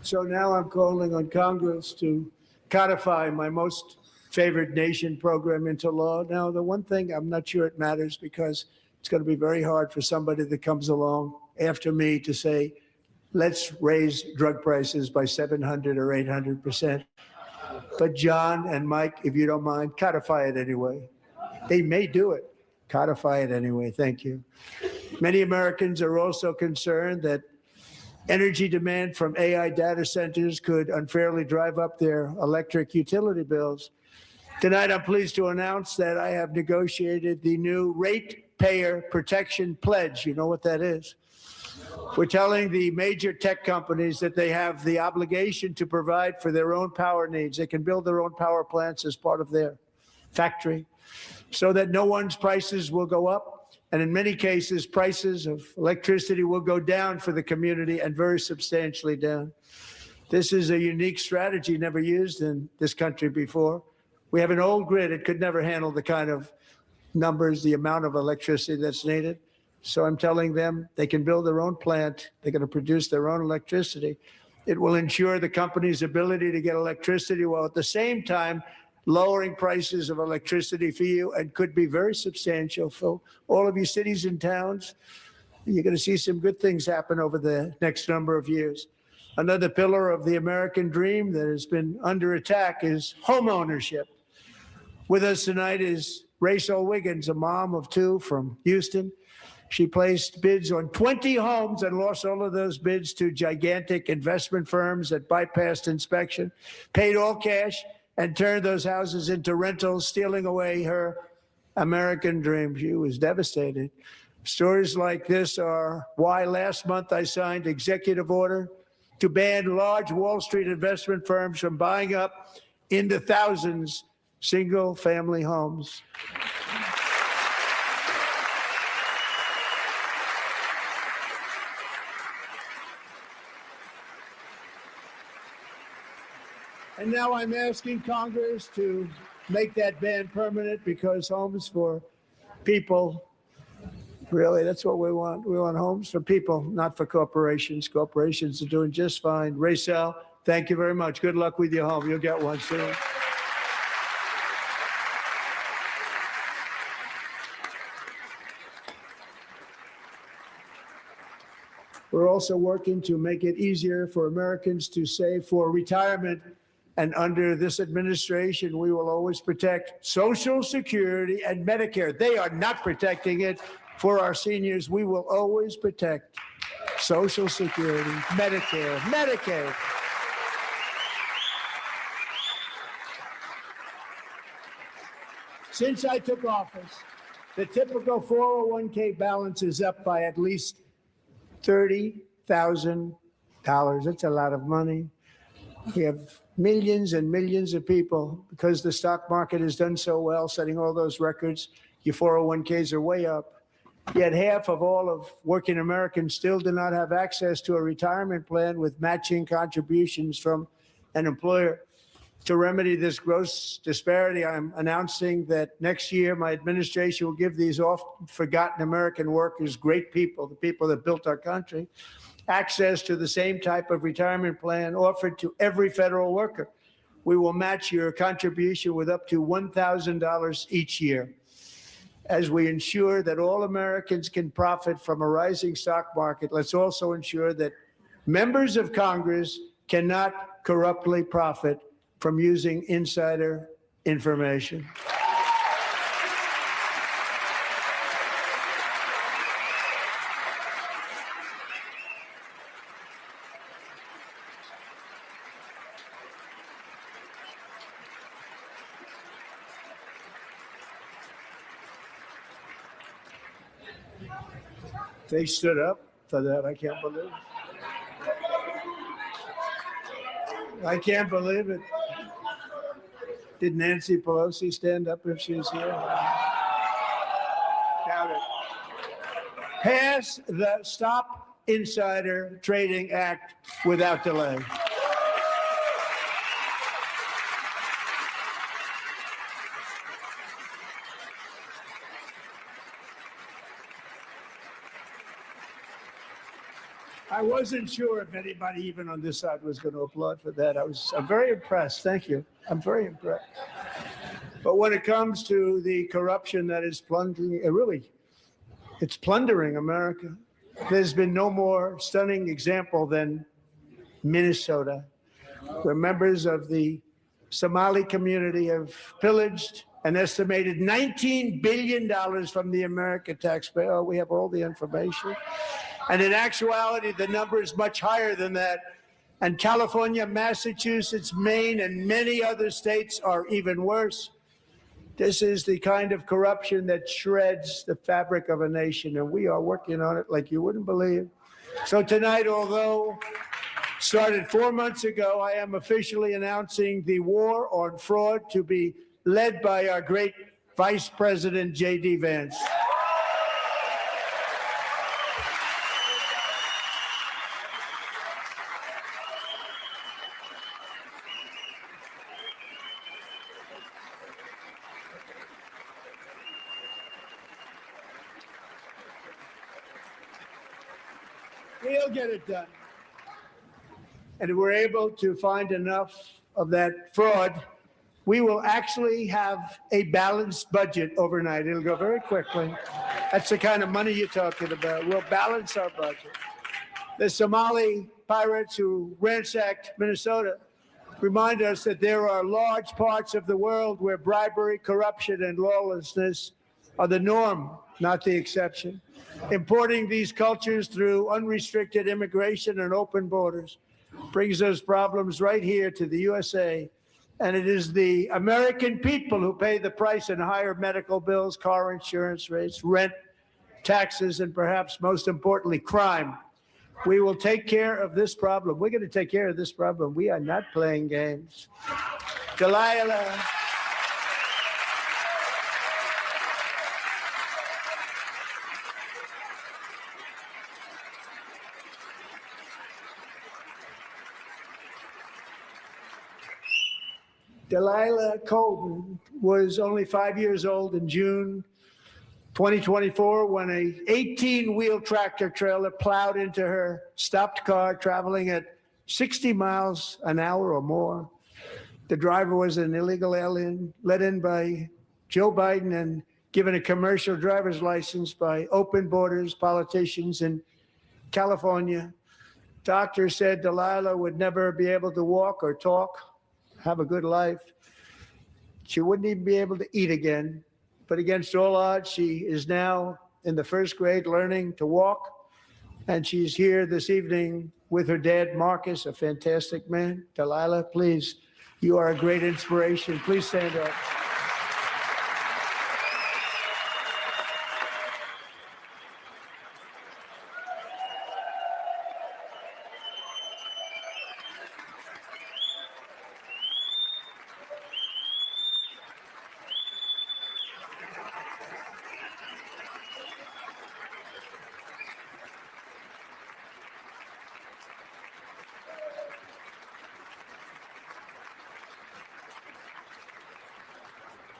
So now I'm calling on Congress to codify my most favored nation program into law. Now, the one thing I'm not sure it matters because it's going to be very hard for somebody that comes along after me to say, let's raise drug prices by 700 or 800%. But John and Mike, if you don't mind, codify it anyway. They may do it. Codify it anyway. Thank you. Many Americans are also concerned that energy demand from AI data centers could unfairly drive up their electric utility bills. Tonight, I'm pleased to announce that I have negotiated the new rate Payer Protection Pledge. You know what that is? We're telling the major tech companies that they have the obligation to provide for their own power needs. They can build their own power plants as part of their factory so that no one's prices will go up. And in many cases, prices of electricity will go down for the community and very substantially down. This is a unique strategy never used in this country before. We have an old grid. It could never handle the kind of numbers, the amount of electricity that's needed. So I'm telling them they can build their own plant. They're going to produce their own electricity. It will ensure the company's ability to get electricity while at the same time lowering prices of electricity for you, and could be very substantial for all of you cities and towns. You're going to see some good things happen over the next number of years. Another pillar of the American dream that has been under attack is home ownership. With us tonight is Rachel Wiggins, a mom of two from Houston. She placed bids on 20 homes and lost all of those bids to gigantic investment firms that bypassed inspection, paid all cash, and turned those houses into rentals, stealing away her American dream. She was devastated. Stories like this are why last month I signed executive order to ban large Wall Street investment firms from buying up in the thousands single-family homes. And now I'm asking Congress to make that ban permanent, because homes for people, really, that's what we want. We want homes for people, not for corporations. Corporations are doing just fine. Rachel, thank you very much. Good luck with your home. You'll get one soon. We're also working to make it easier for Americans to save for retirement. And under this administration, we will always protect Social Security and Medicare. They are not protecting it for our seniors. We will always protect Social Security, Medicare, Medicaid. Since I took office, the typical 401k balance is up by at least $30,000. That's a lot of money. We have millions and millions of people, because the stock market has done so well, setting all those records. Your 401ks are way up. Yet half of all of working Americans still do not have access to a retirement plan with matching contributions from an employer. To remedy this gross disparity, I'm announcing that next year my administration will give these often forgotten American workers, great people, the people that built our country, access to the same type of retirement plan offered to every federal worker. We will match your contribution with up to $1,000 each year. As we ensure that all Americans can profit from a rising stock market, let's also ensure that members of Congress cannot corruptly profit from using insider information. They stood up for that. I can't believe it. I can't believe it. Did Nancy Pelosi stand up if she was here? Doubt it. Pass the Stop Insider Trading Act without delay. I wasn't sure if anybody even on this side was going to applaud for that. I'm very impressed. Thank you. I'm very impressed. But when it comes to the corruption that is plundering, it's plundering America. There's been no more stunning example than Minnesota, where members of the Somali community have pillaged an estimated $19 billion from the American taxpayer. We have all the information. And in actuality, the number is much higher than that. And California, Massachusetts, Maine, and many other states are even worse. This is the kind of corruption that shreds the fabric of a nation, and we are working on it like you wouldn't believe. So tonight, although started 4 months ago, I am officially announcing the war on fraud to be led by our great Vice President, J.D. Vance. We'll get it done. And if we're able to find enough of that fraud, we will actually have a balanced budget overnight. It'll go very quickly. That's the kind of money you're talking about. We'll balance our budget. The Somali pirates who ransacked Minnesota remind us that there are large parts of the world where bribery, corruption, and lawlessness are the norm, not the exception. Importing these cultures through unrestricted immigration and open borders brings those problems right here to the USA. And it is the American people who pay the price in higher medical bills, car insurance rates, rent, taxes, and perhaps most importantly, crime. We will take care of this problem. We're going to take care of this problem. We are not playing games. Delilah. Delilah Colton was only 5 years old in June 2024 when a 18-wheel tractor trailer plowed into her stopped car traveling at 60 miles an hour or more. The driver was an illegal alien let in by Joe Biden and given a commercial driver's license by open borders politicians in California. Doctors said Delilah would never be able to walk or talk, have a good life. She wouldn't even be able to eat again. But against all odds, she is now in the first grade learning to walk. And she's here this evening with her dad, Marcus, a fantastic man. Delilah, please, you are a great inspiration. Please stand up.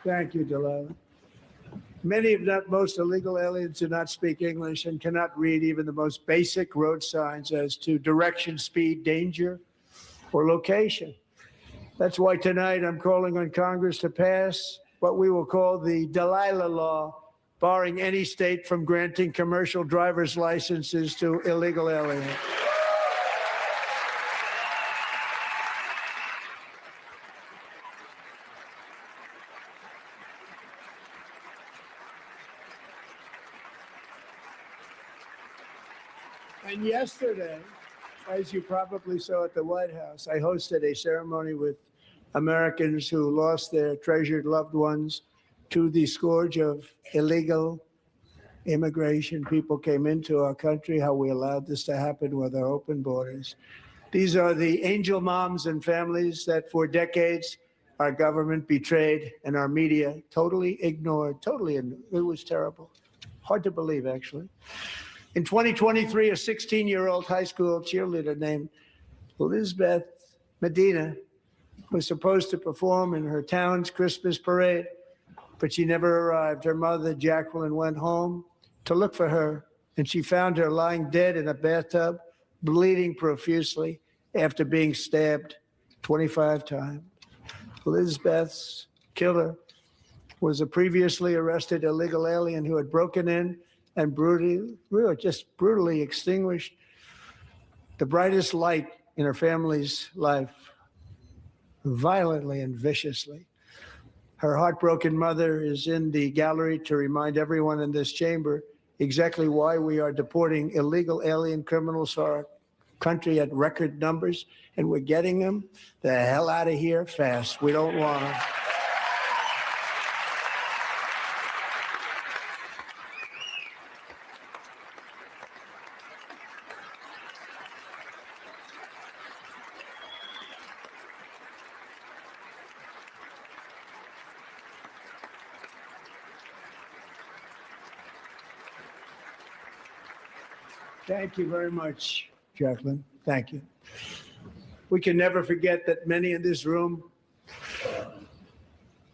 Thank you, Delilah. Many, if not most, illegal aliens do not speak English and cannot read even the most basic road signs as to direction, speed, danger, or location. That's why tonight I'm calling on Congress to pass what we will call the Delilah Law, barring any state from granting commercial driver's licenses to illegal aliens. And yesterday, as you probably saw at the White House, I hosted a ceremony with Americans who lost their treasured loved ones to the scourge of illegal immigration. People came into our country, how we allowed this to happen with our open borders. These are the angel moms and families that for decades our government betrayed and our media totally ignored. It was terrible. Hard to believe, actually. In 2023, a 16-year-old high school cheerleader named Elizabeth Medina was supposed to perform in her town's Christmas parade, but she never arrived. Her mother, Jacqueline, went home to look for her, and she found her lying dead in a bathtub, bleeding profusely after being stabbed 25 times. Elizabeth's killer was a previously arrested illegal alien who had broken in and brutally extinguished the brightest light in her family's life, violently and viciously. Her heartbroken mother is in the gallery to remind everyone in this chamber exactly why we are deporting illegal alien criminals to our country at record numbers, and we're getting them the hell out of here fast. We don't want them. Thank you very much, Jacqueline. Thank you. We can never forget that many in this room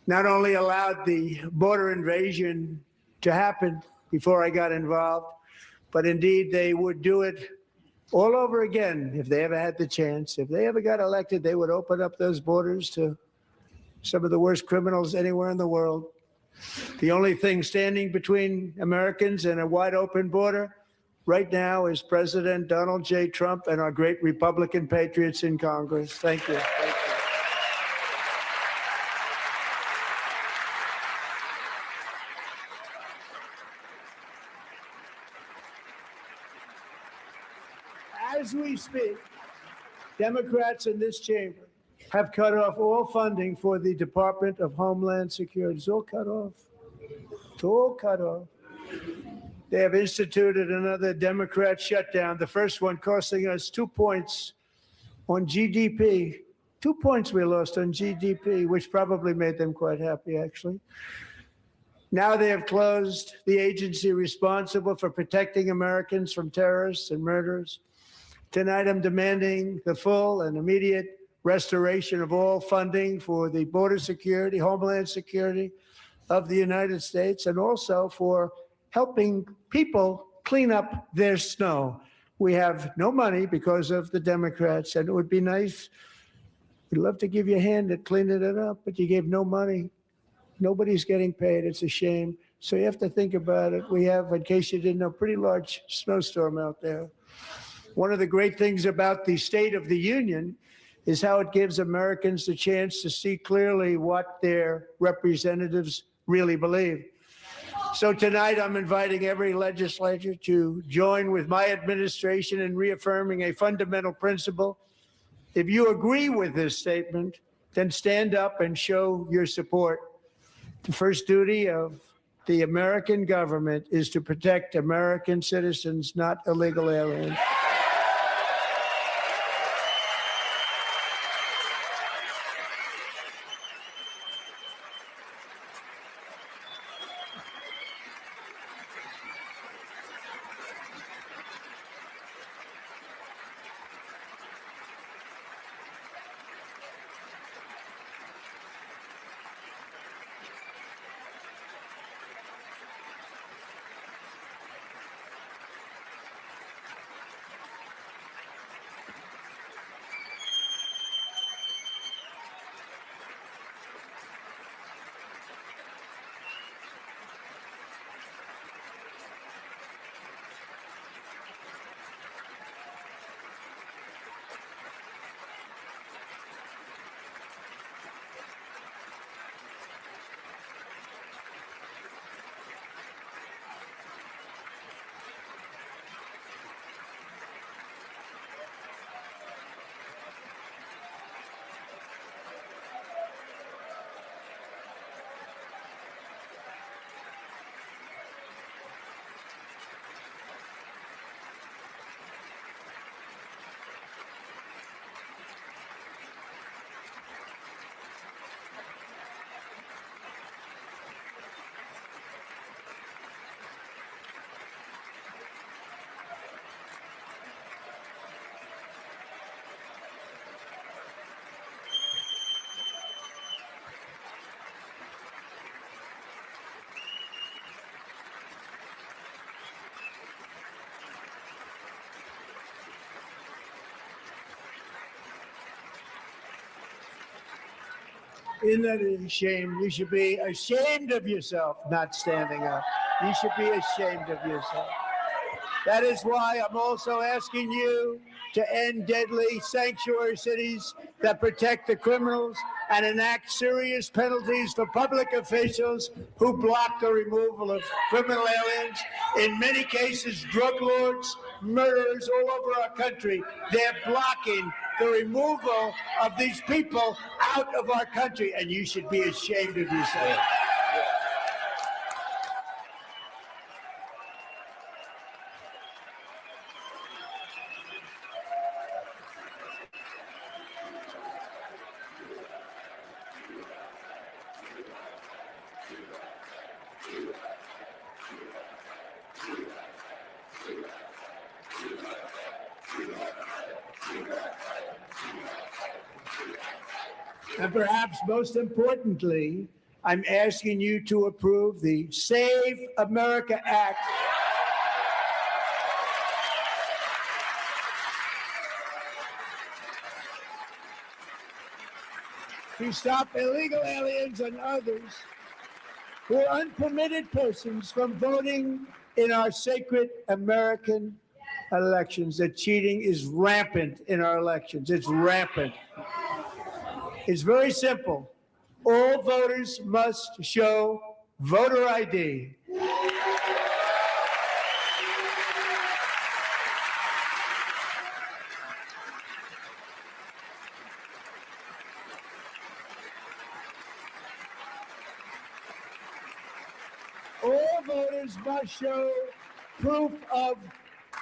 not only allowed the border invasion to happen before I got involved, but indeed they would do it all over again if they ever had the chance. If they ever got elected, they would open up those borders to some of the worst criminals anywhere in the world. The only thing standing between Americans and a wide open border right now is President Donald J. Trump and our great Republican patriots in Congress. Thank you. Thank you. As we speak, Democrats in this chamber have cut off all funding for the Department of Homeland Security. It's all cut off. It's all cut off. They have instituted another Democrat shutdown, the first one costing us 2 points on GDP. 2 points we lost on GDP, which probably made them quite happy, actually. Now they have closed the agency responsible for protecting Americans from terrorists and murderers. Tonight, I'm demanding the full and immediate restoration of all funding for the border security, Homeland Security of the United States, and also for helping people clean up their snow. We have no money because of the Democrats, and it would be nice. We'd love to give you a hand at cleaning it up, but you gave no money. Nobody's getting paid. It's a shame. So you have to think about it. We have, in case you didn't know, a pretty large snowstorm out there. One of the great things about the State of the Union is how it gives Americans the chance to see clearly what their representatives really believe. So tonight, I'm inviting every legislator to join with my administration in reaffirming a fundamental principle. If you agree with this statement, then stand up and show your support. The first duty of the American government is to protect American citizens, not illegal aliens. Isn't that a shame? You should be ashamed of yourself not standing up. You should be ashamed of yourself. That is why I'm also asking you to end deadly sanctuary cities that protect the criminals and enact serious penalties for public officials who block the removal of criminal aliens. In many cases, drug lords, murderers all over our country, they're blocking the removal of these people out of our country, and you should be ashamed of yourself. And perhaps most importantly, I'm asking you to approve the Save America Act. To stop illegal aliens and others who are unpermitted persons from voting in our sacred American elections. That cheating is rampant in our elections. It's rampant. It's very simple. All voters must show voter ID. All voters must show proof of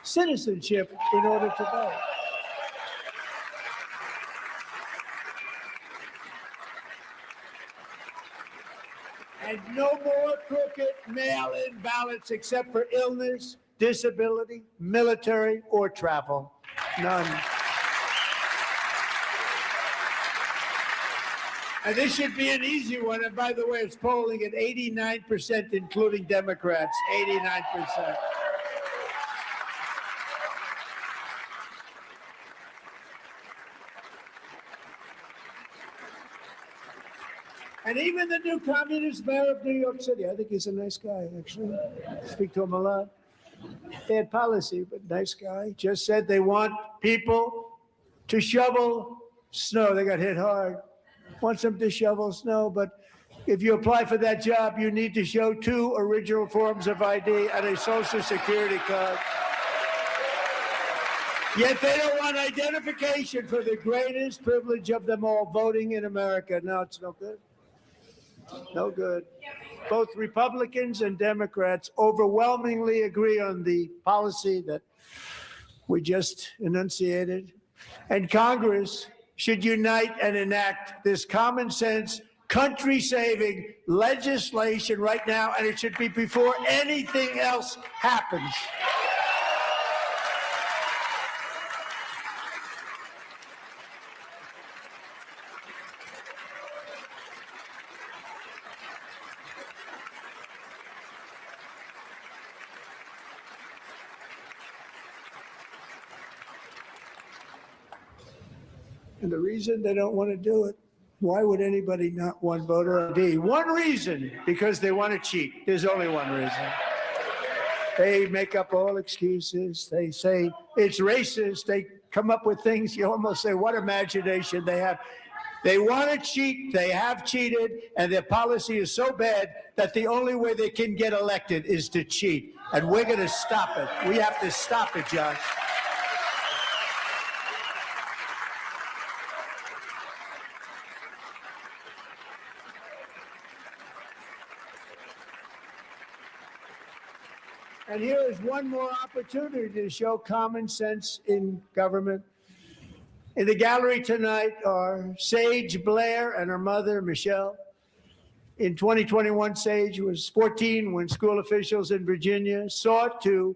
citizenship in order to vote. And no more crooked mail-in ballots except for illness, disability, military, or travel. None. And this should be an easy one. And by the way, it's polling at 89%, including Democrats, 89%. And even the new communist mayor of New York City, I think he's a nice guy, actually. Speak to him a lot. Bad policy, but nice guy. Just said they want people to shovel snow. They got hit hard. Wants them to shovel snow, but if you apply for that job, you need to show 2 original forms of ID and a Social Security card. Yet they don't want identification for the greatest privilege of them all, voting in America. No, it's no good. No good. Both Republicans and Democrats overwhelmingly agree on the policy that we just enunciated. And Congress should unite and enact this common sense, country-saving legislation right now, and it should be before anything else happens. And the reason they don't want to do it, why would anybody not want voter ID? One reason, because they want to cheat. There's only one reason. They make up all excuses. They say it's racist. They come up with things you almost say, what imagination they have. They want to cheat. They have cheated. And their policy is so bad that the only way they can get elected is to cheat. And we're going to stop it. We have to stop it, John. And here is one more opportunity to show common sense in government. In the gallery tonight are Sage Blair and her mother, Michelle. In 2021, Sage was 14 when school officials in Virginia sought to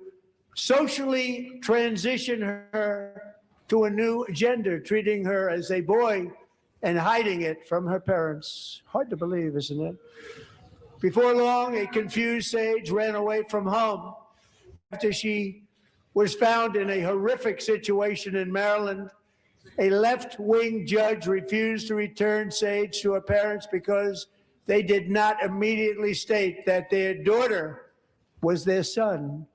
socially transition her to a new gender, treating her as a boy and hiding it from her parents. Hard to believe, isn't it? Before long, a confused Sage ran away from home after she was found in a horrific situation in Maryland. A left-wing judge refused to return Sage to her parents because they did not immediately state that their daughter was their son.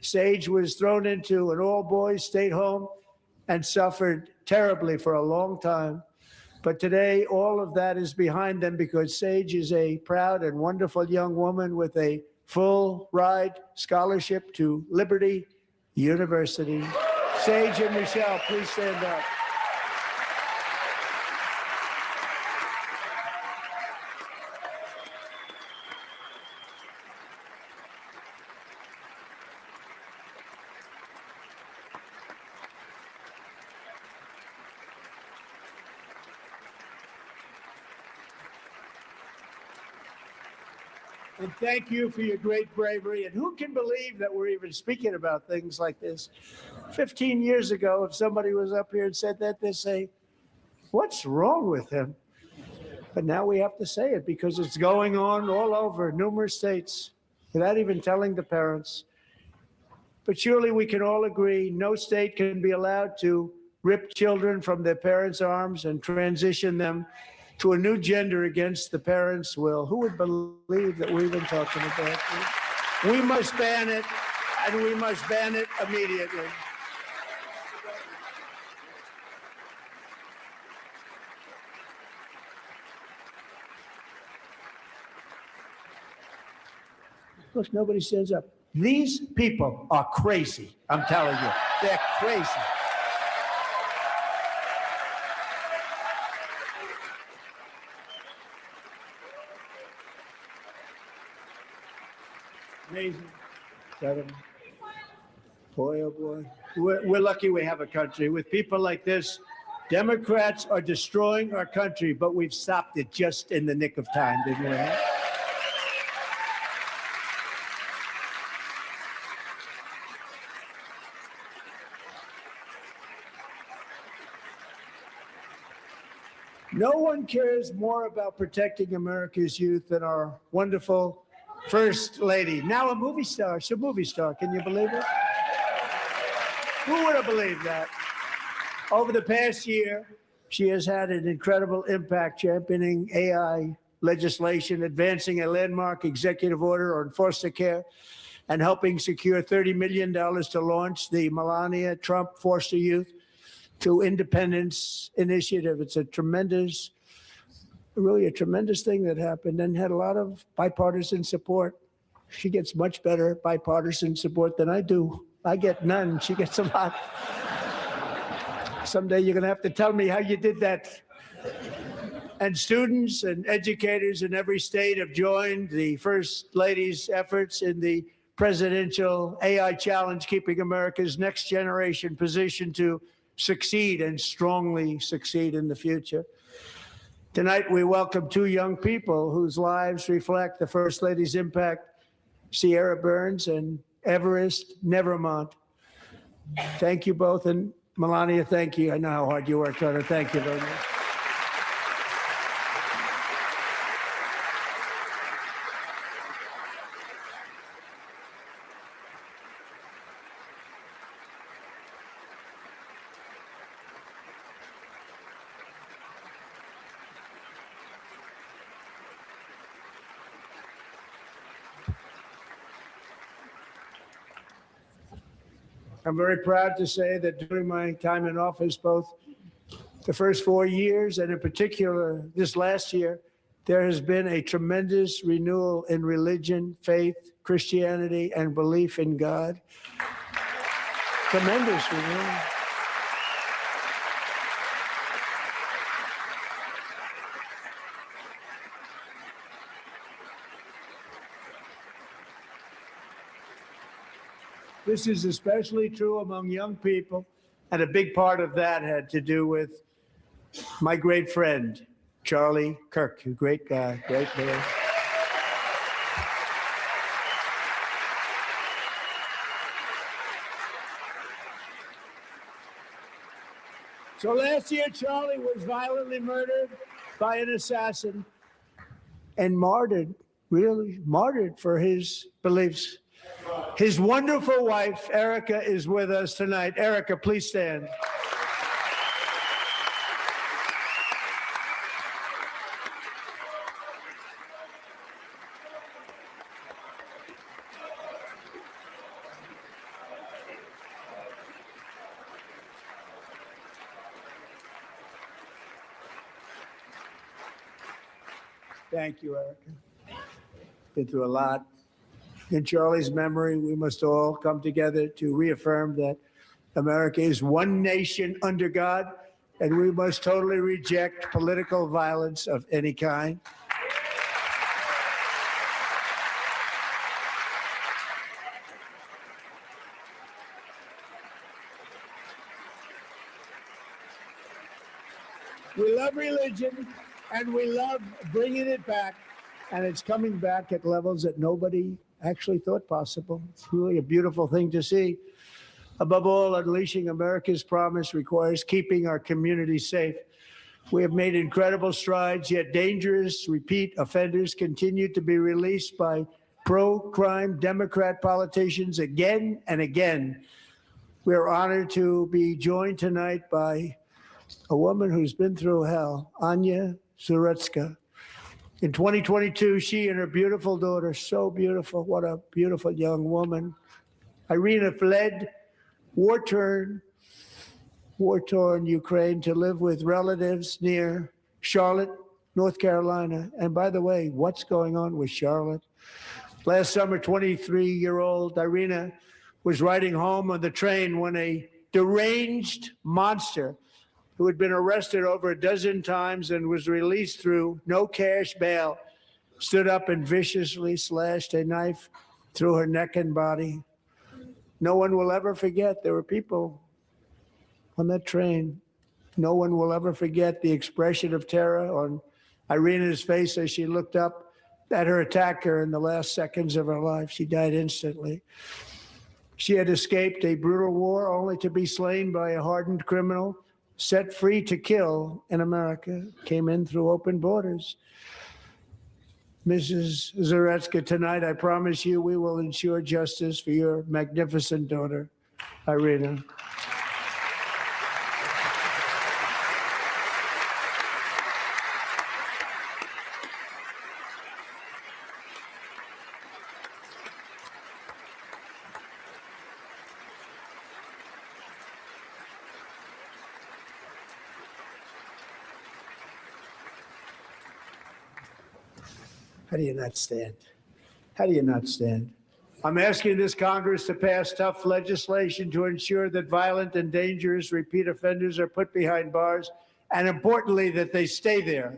Sage was thrown into an all-boys state home and suffered terribly for a long time. But today, all of that is behind them because Sage is a proud and wonderful young woman with a full ride scholarship to Liberty University. Sage and Michelle, please stand up. And thank you for your great bravery. And who can believe that we're even speaking about things like this? 15 years ago, if somebody was up here and said that, they'd say, what's wrong with him? But now we have to say it because it's going on all over numerous states without even telling the parents. But surely we can all agree no state can be allowed to rip children from their parents' arms and transition them to a new gender against the parents' will. Who would believe that we've been talking about this? We must ban it, and we must ban it immediately. Of course, nobody stands up. These people are crazy. I'm telling you, they're crazy. Amazing. Incredible. Boy, oh boy. We're lucky we have a country. With people like this, Democrats are destroying our country, but we've stopped it just in the nick of time, didn't we? No one cares more about protecting America's youth than our wonderful First Lady. Now a movie star. She's a movie star. Can you believe it? Who would have believed that? Over the past year, she has had an incredible impact championing AI legislation, advancing a landmark executive order on foster care, and helping secure $30 million to launch the Melania Trump Foster Youth to Independence Initiative. It's a tremendous, really a tremendous thing that happened and had a lot of bipartisan support. She gets much better bipartisan support than I do. I get none. She gets a lot. Someday you're going to have to tell me how you did that. And students and educators in every state have joined the First Lady's efforts in the presidential AI challenge, keeping America's next generation positioned to succeed and strongly succeed in the future. Tonight, we welcome two young people whose lives reflect the First Lady's impact, Sierra Burns and Everest Nevermont. Thank you both. And Melania, thank you. I know how hard you worked on it. Thank you very much. I'm very proud to say that during my time in office, both the first 4 years and in particular this last year, there has been a tremendous renewal in religion, faith, Christianity, and belief in God. Tremendous renewal. This is especially true among young people, and a big part of that had to do with my great friend, Charlie Kirk, a great guy, great man. So last year, Charlie was violently murdered by an assassin and martyred, really martyred for his beliefs. His wonderful wife, Erica, is with us tonight. Erica, please stand. Thank you, Erica. Been through a lot. In Charlie's memory, we must all come together to reaffirm that America is one nation under God, and we must totally reject political violence of any kind. We love religion, and we love bringing it back, and it's coming back at levels that nobody actually thought possible. It's really a beautiful thing to see. Above all, unleashing America's promise requires keeping our communities safe. We have made incredible strides, yet dangerous repeat offenders continue to be released by pro-crime Democrat politicians again and again. We are honored to be joined tonight by a woman who's been through hell, Anya Zaretsky. In 2022, she and her beautiful daughter, so beautiful, what a beautiful young woman, Irina, fled war-torn Ukraine to live with relatives near Charlotte, North Carolina. And by the way, what's going on with Charlotte? Last summer, 23-year-old Irina was riding home on the train when a deranged monster who had been arrested over a dozen times and was released through no cash bail stood up and viciously slashed a knife through her neck and body. No one will ever forget. There were people on that train. No one will ever forget the expression of terror on Irina's face as she looked up at her attacker in the last seconds of her life. She died instantly. She had escaped a brutal war only to be slain by a hardened criminal, set free to kill in America, came in through open borders. Mrs. Zaretsky, tonight I promise you we will ensure justice for your magnificent daughter, Irina. How do you not stand? How do you not stand? I'm asking this Congress to pass tough legislation to ensure that violent and dangerous repeat offenders are put behind bars, and importantly, that they stay there.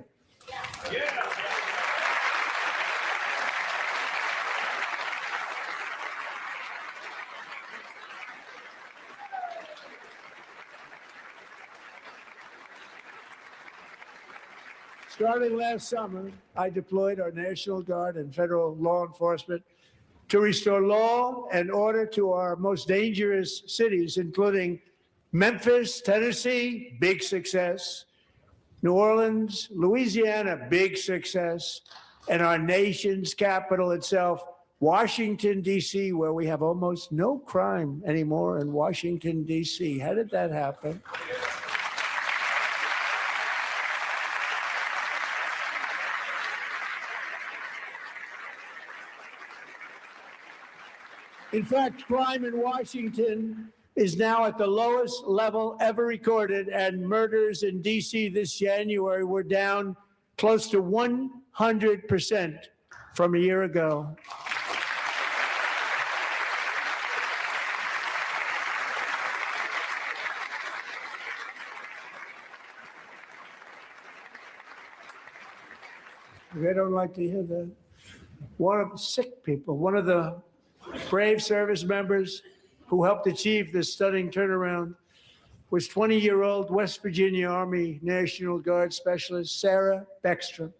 Starting last summer, I deployed our National Guard and federal law enforcement to restore law and order to our most dangerous cities, including Memphis, Tennessee, big success, New Orleans, Louisiana, big success, and our nation's capital itself, Washington, D.C., where we have almost no crime anymore in Washington, D.C. How did that happen? In fact, crime in Washington is now at the lowest level ever recorded, and murders in D.C. this January were down close to 100% from a year ago. I don't like to hear that. One of the sick people, one of the brave service members who helped achieve this stunning turnaround was 20-year-old West Virginia Army National Guard Specialist Sarah Beckstrom.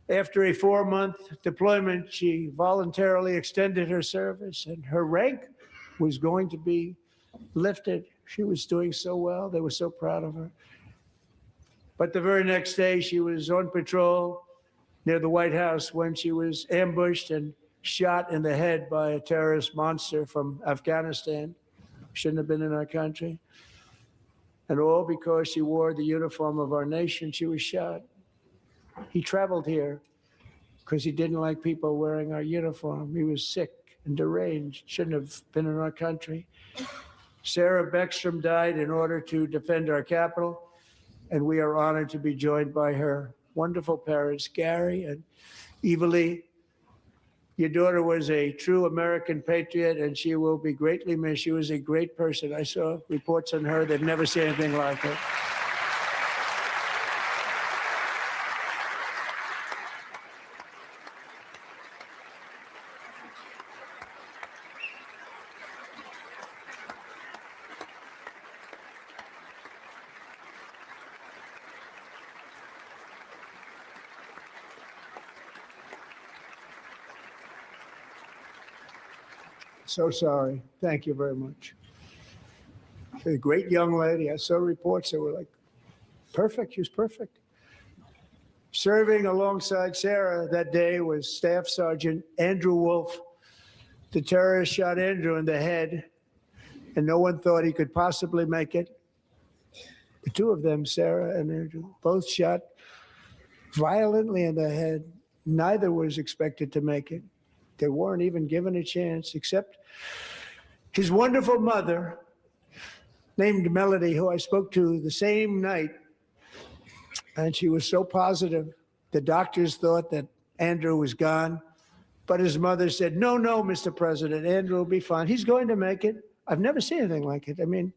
After a 4-month deployment, she voluntarily extended her service, and her rank was going to be lifted. She was doing so well. They were so proud of her. But the very next day, she was on patrol near the White House when she was ambushed and shot in the head by a terrorist monster from Afghanistan. Shouldn't have been in our country. And all because she wore the uniform of our nation, she was shot. He traveled here because he didn't like people wearing our uniform. He was sick and deranged, shouldn't have been in our country. Sarah Beckstrom died in order to defend our capital, and we are honored to be joined by her wonderful parents, Gary and Eva Lee. Your daughter was a true American patriot, and she will be greatly missed. She was a great person. I saw reports on her. They've never seen anything like her. So sorry. Thank you very much. A great young lady. I saw reports that were like Perfect. She was perfect. Serving alongside Sarah that day was Staff Sergeant Andrew Wolf. The terrorist shot Andrew in the head, and no one thought he could possibly make it. The two of them, Sarah and Andrew, both shot violently in the head. Neither was expected to make it. They weren't even given a chance, except his wonderful mother, named Melody, who I spoke to the same night. And she was so positive. The doctors thought that Andrew was gone. But his mother said, no, Mr. President, Andrew will be fine. He's going to make it. I've never seen anything like it. I mean,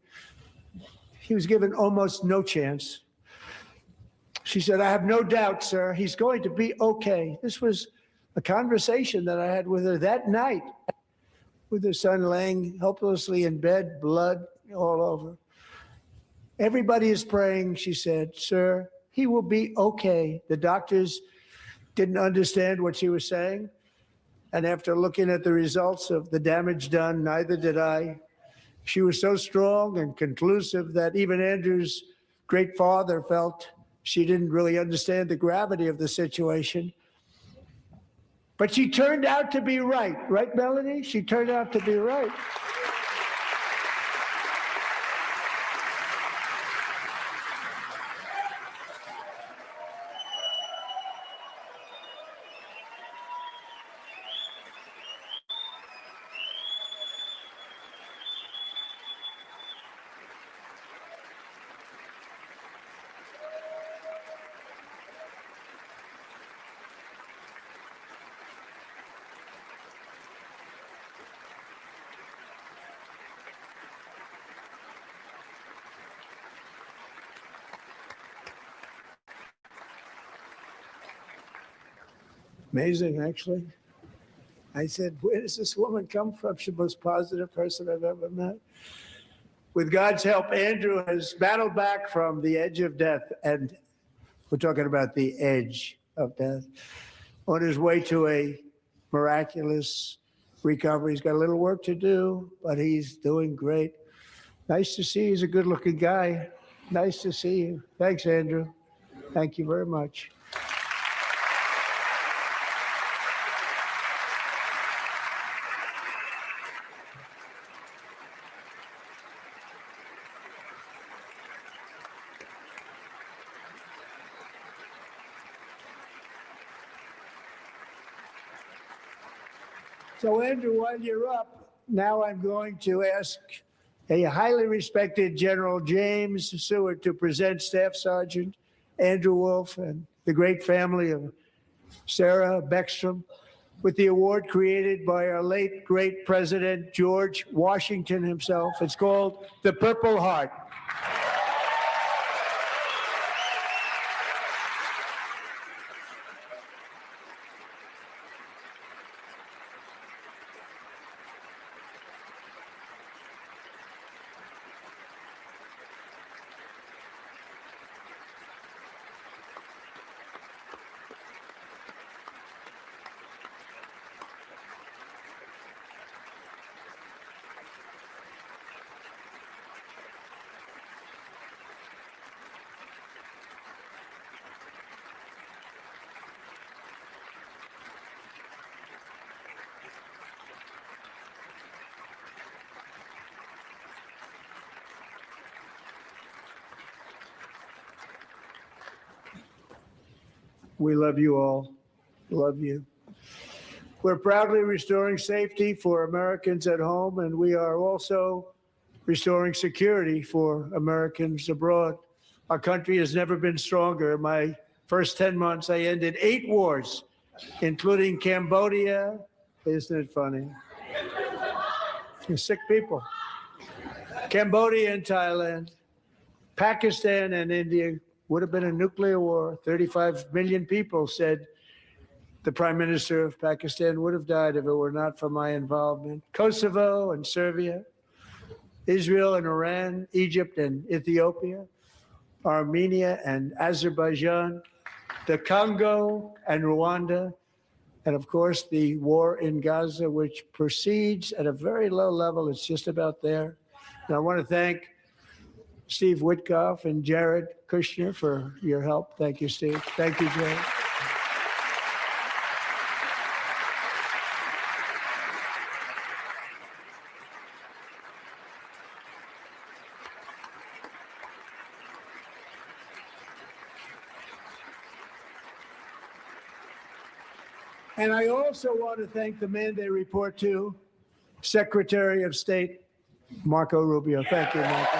he was given almost no chance. She said, I have no doubt, sir, he's going to be okay. This was a conversation that I had with her that night, with her son laying helplessly in bed, blood all over. Everybody is praying, she said, sir, he will be okay. The doctors didn't understand what she was saying. And after looking at the results of the damage done, neither did I. She was so strong and conclusive that even Andrew's great father felt she didn't really understand the gravity of the situation. But she turned out to be right. Right, Melanie? She turned out to be right. Amazing, actually. I said, where does this woman come from? She's the most positive person I've ever met. With God's help, Andrew has battled back from the edge of death. And we're talking about the edge of death. On his way to a miraculous recovery. He's got a little work to do, but he's doing great. Nice to see you. He's a good-looking guy. Nice to see you. Thanks, Andrew. Thank you very much. So, Andrew, while you're up, now I'm going to ask a highly respected General James Seward to present Staff Sergeant Andrew Wolf and the great family of Sarah Beckstrom with the award created by our late, great President George Washington himself. It's called the Purple Heart. We love you all. Love you. We're proudly restoring safety for Americans at home, and we are also restoring security for Americans abroad. Our country has never been stronger. My first 10 months, I ended 8 wars, including Cambodia. Isn't it funny? You're sick people. Cambodia and Thailand, Pakistan and India. Would have been a nuclear war. 35 million people said the Prime Minister of Pakistan would have died if it were not for my involvement. Kosovo and Serbia, Israel and Iran, Egypt and Ethiopia, Armenia and Azerbaijan, the Congo and Rwanda, and of course the war in Gaza, which proceeds at a very low level. It's just about there. And I want to thank Steve Witkoff and Jared Kushner for your help. Thank you, Steve. Thank you, Jared. And I also want to thank the man they report to, Secretary of State Marco Rubio. Thank you, Marco.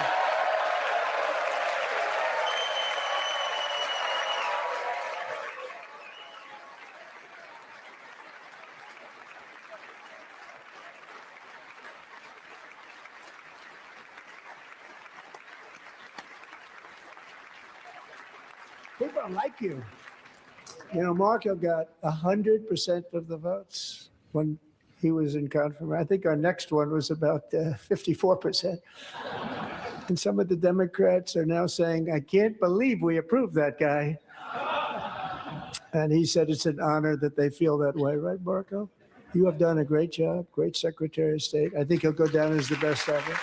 People don't like you. You know, Marco got 100% of the votes when he was in confirmation. I think our next one was about 54%. And some of the Democrats are now saying, I can't believe we approved that guy. And he said it's an honor that they feel that way, right, Marco? You have done a great job, great Secretary of State. I think he'll go down as the best ever.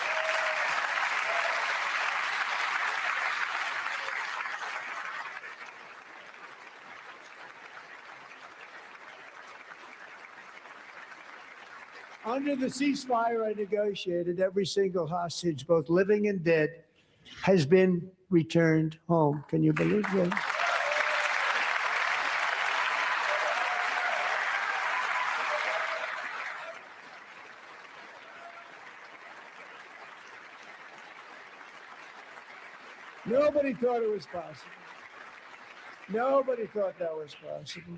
Under the ceasefire I negotiated, every single hostage, both living and dead, has been returned home. Can you believe that? Nobody thought it was possible. Nobody thought that was possible.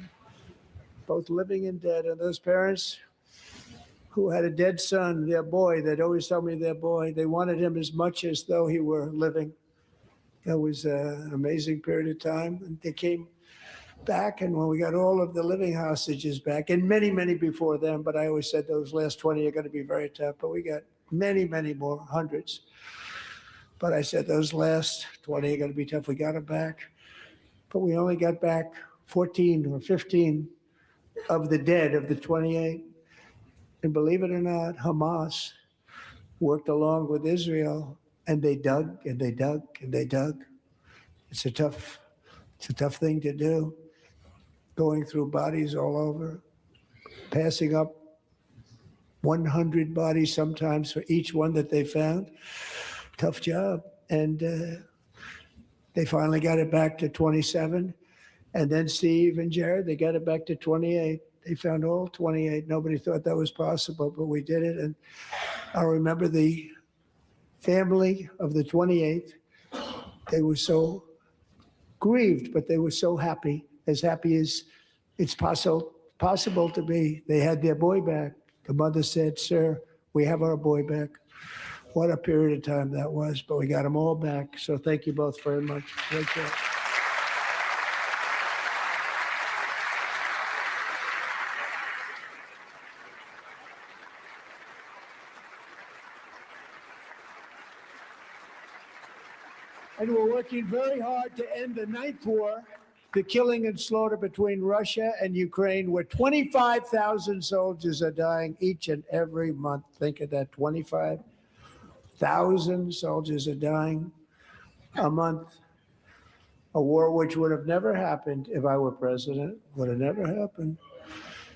Both living and dead. And those parents who had a dead son, their boy, they'd always tell me their boy, they wanted him as much as though he were living. That was an amazing period of time. And they came back, and when we got all of the living hostages back, and many, many before them, but I always said those last 20 are going to be very tough, but we got many, many more, hundreds. But I said those last 20 are going to be tough. We got them back. But we only got back 14 or 15 of the dead of the 28. And believe it or not, Hamas worked along with Israel, and they dug and they dug and they dug. It's a tough thing to do, going through bodies all over, passing up 100 bodies sometimes for each one that they found. Tough job. And they finally got it back to 27. And then Steve and Jared, they got it back to 28. They found all 28. Nobody thought that was possible, but we did it. And I remember the family of the 28th. They were so grieved, but they were so happy as it's possible to be. They had their boy back. The mother said, "Sir, we have our boy back." What a period of time that was, but we got them all back. So thank you both very much. Great job. And we're working very hard to end the ninth war, the killing and slaughter between Russia and Ukraine, where 25,000 soldiers are dying each and every month. Think of that, 25,000 soldiers are dying a month. A war which would have never happened if I were president, would have never happened.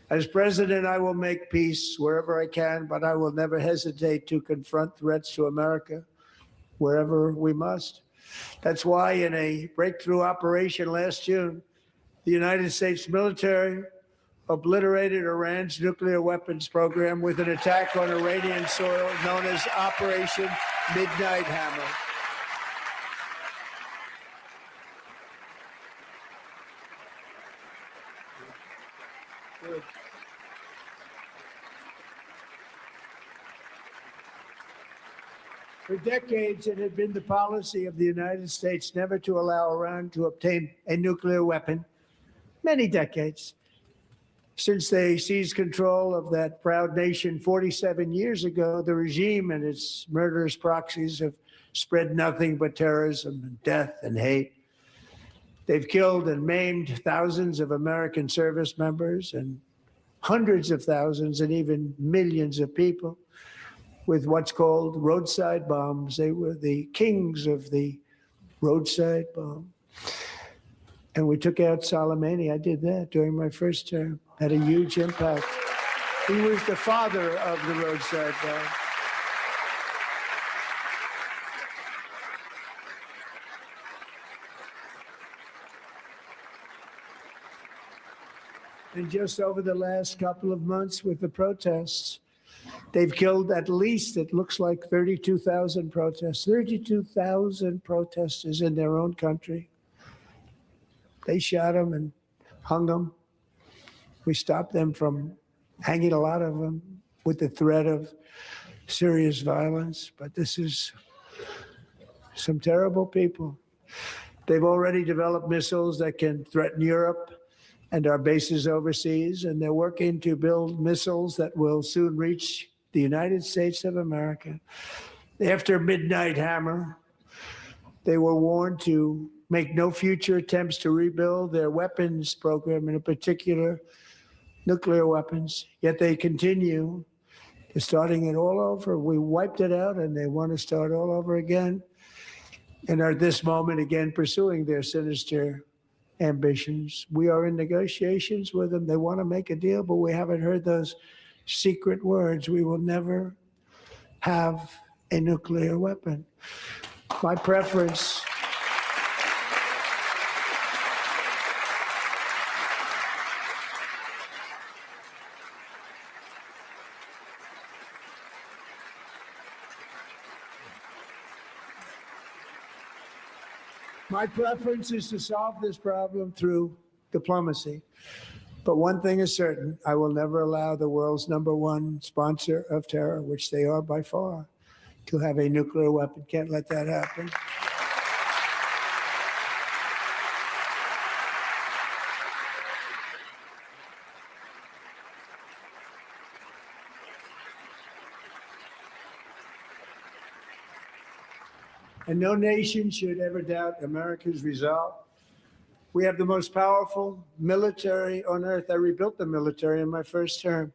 As president, I will make peace wherever I can, but I will never hesitate to confront threats to America wherever we must. That's why in a breakthrough operation last June, the United States military obliterated Iran's nuclear weapons program with an attack on Iranian soil known as Operation Midnight Hammer. Good. For decades, it had been the policy of the United States never to allow Iran to obtain a nuclear weapon. Many decades. Since they seized control of that proud nation 47 years ago, the regime and its murderous proxies have spread nothing but terrorism and death and hate. They've killed and maimed thousands of American service members and hundreds of thousands and even millions of people. with what's called roadside bombs. They were the kings of the roadside bomb. And we took out Soleimani. I did that during my first term. Had a huge impact. He was the father of the roadside bomb. And just over the last couple of months with the protests, they've killed at least, it looks like 32,000 protests, 32,000 protesters in their own country. They shot them and hung them. We stopped them from hanging a lot of them with the threat of serious violence. But this is some terrible people. They've already developed missiles that can threaten Europe and our bases overseas, and they're working to build missiles that will soon reach the United States of America. After Midnight Hammer, they were warned to make no future attempts to rebuild their weapons program, and in particular, nuclear weapons. Yet they continue. They're starting it all over. We wiped it out, and they want to start all over again, and are at this moment again pursuing their sinister ambitions. We are in negotiations with them. They want to make a deal, but we haven't heard those secret words. We will never have a nuclear weapon. My preference is to solve this problem through diplomacy. But one thing is certain, I will never allow the world's #1 sponsor of terror, which they are by far, to have a nuclear weapon. Can't let that happen. And no nation should ever doubt America's resolve. We have the most powerful military on earth. I rebuilt the military in my first term.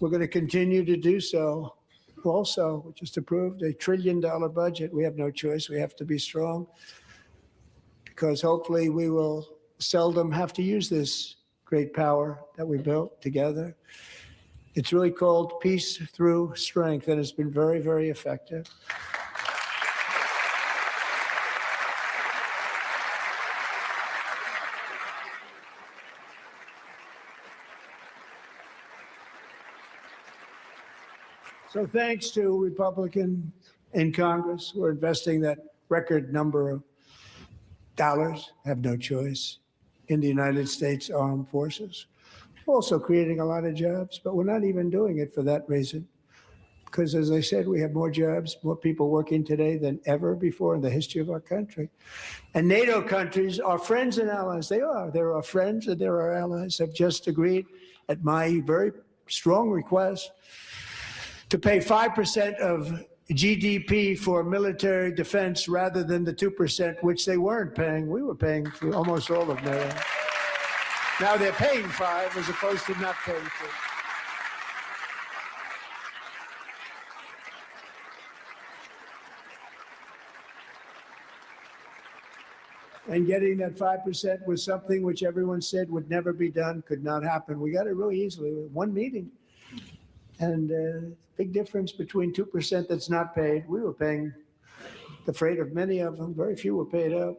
We're going to continue to do so. Also, we just approved a $1 trillion budget. We have no choice. We have to be strong because hopefully we will seldom have to use this great power that we built together. It's really called Peace Through Strength, and it's been very, very effective. So thanks to Republicans in Congress who are investing that record number of dollars, have no choice, in the United States Armed Forces. Also creating a lot of jobs, but we're not even doing it for that reason. Because as I said, we have more jobs, more people working today than ever before in the history of our country. And NATO countries are friends and allies. They are. They're our friends and they're our allies. Have just agreed at my very strong request to pay 5% of GDP for military defense rather than the 2%, which they weren't paying. We were paying for almost all of NATO. Now they're paying 5 as opposed to not paying 2. And getting that 5% was something which everyone said would never be done, could not happen. We got it really easily, one meeting. And big difference between 2% that's not paid. We were paying the freight of many of them. Very few were paid up.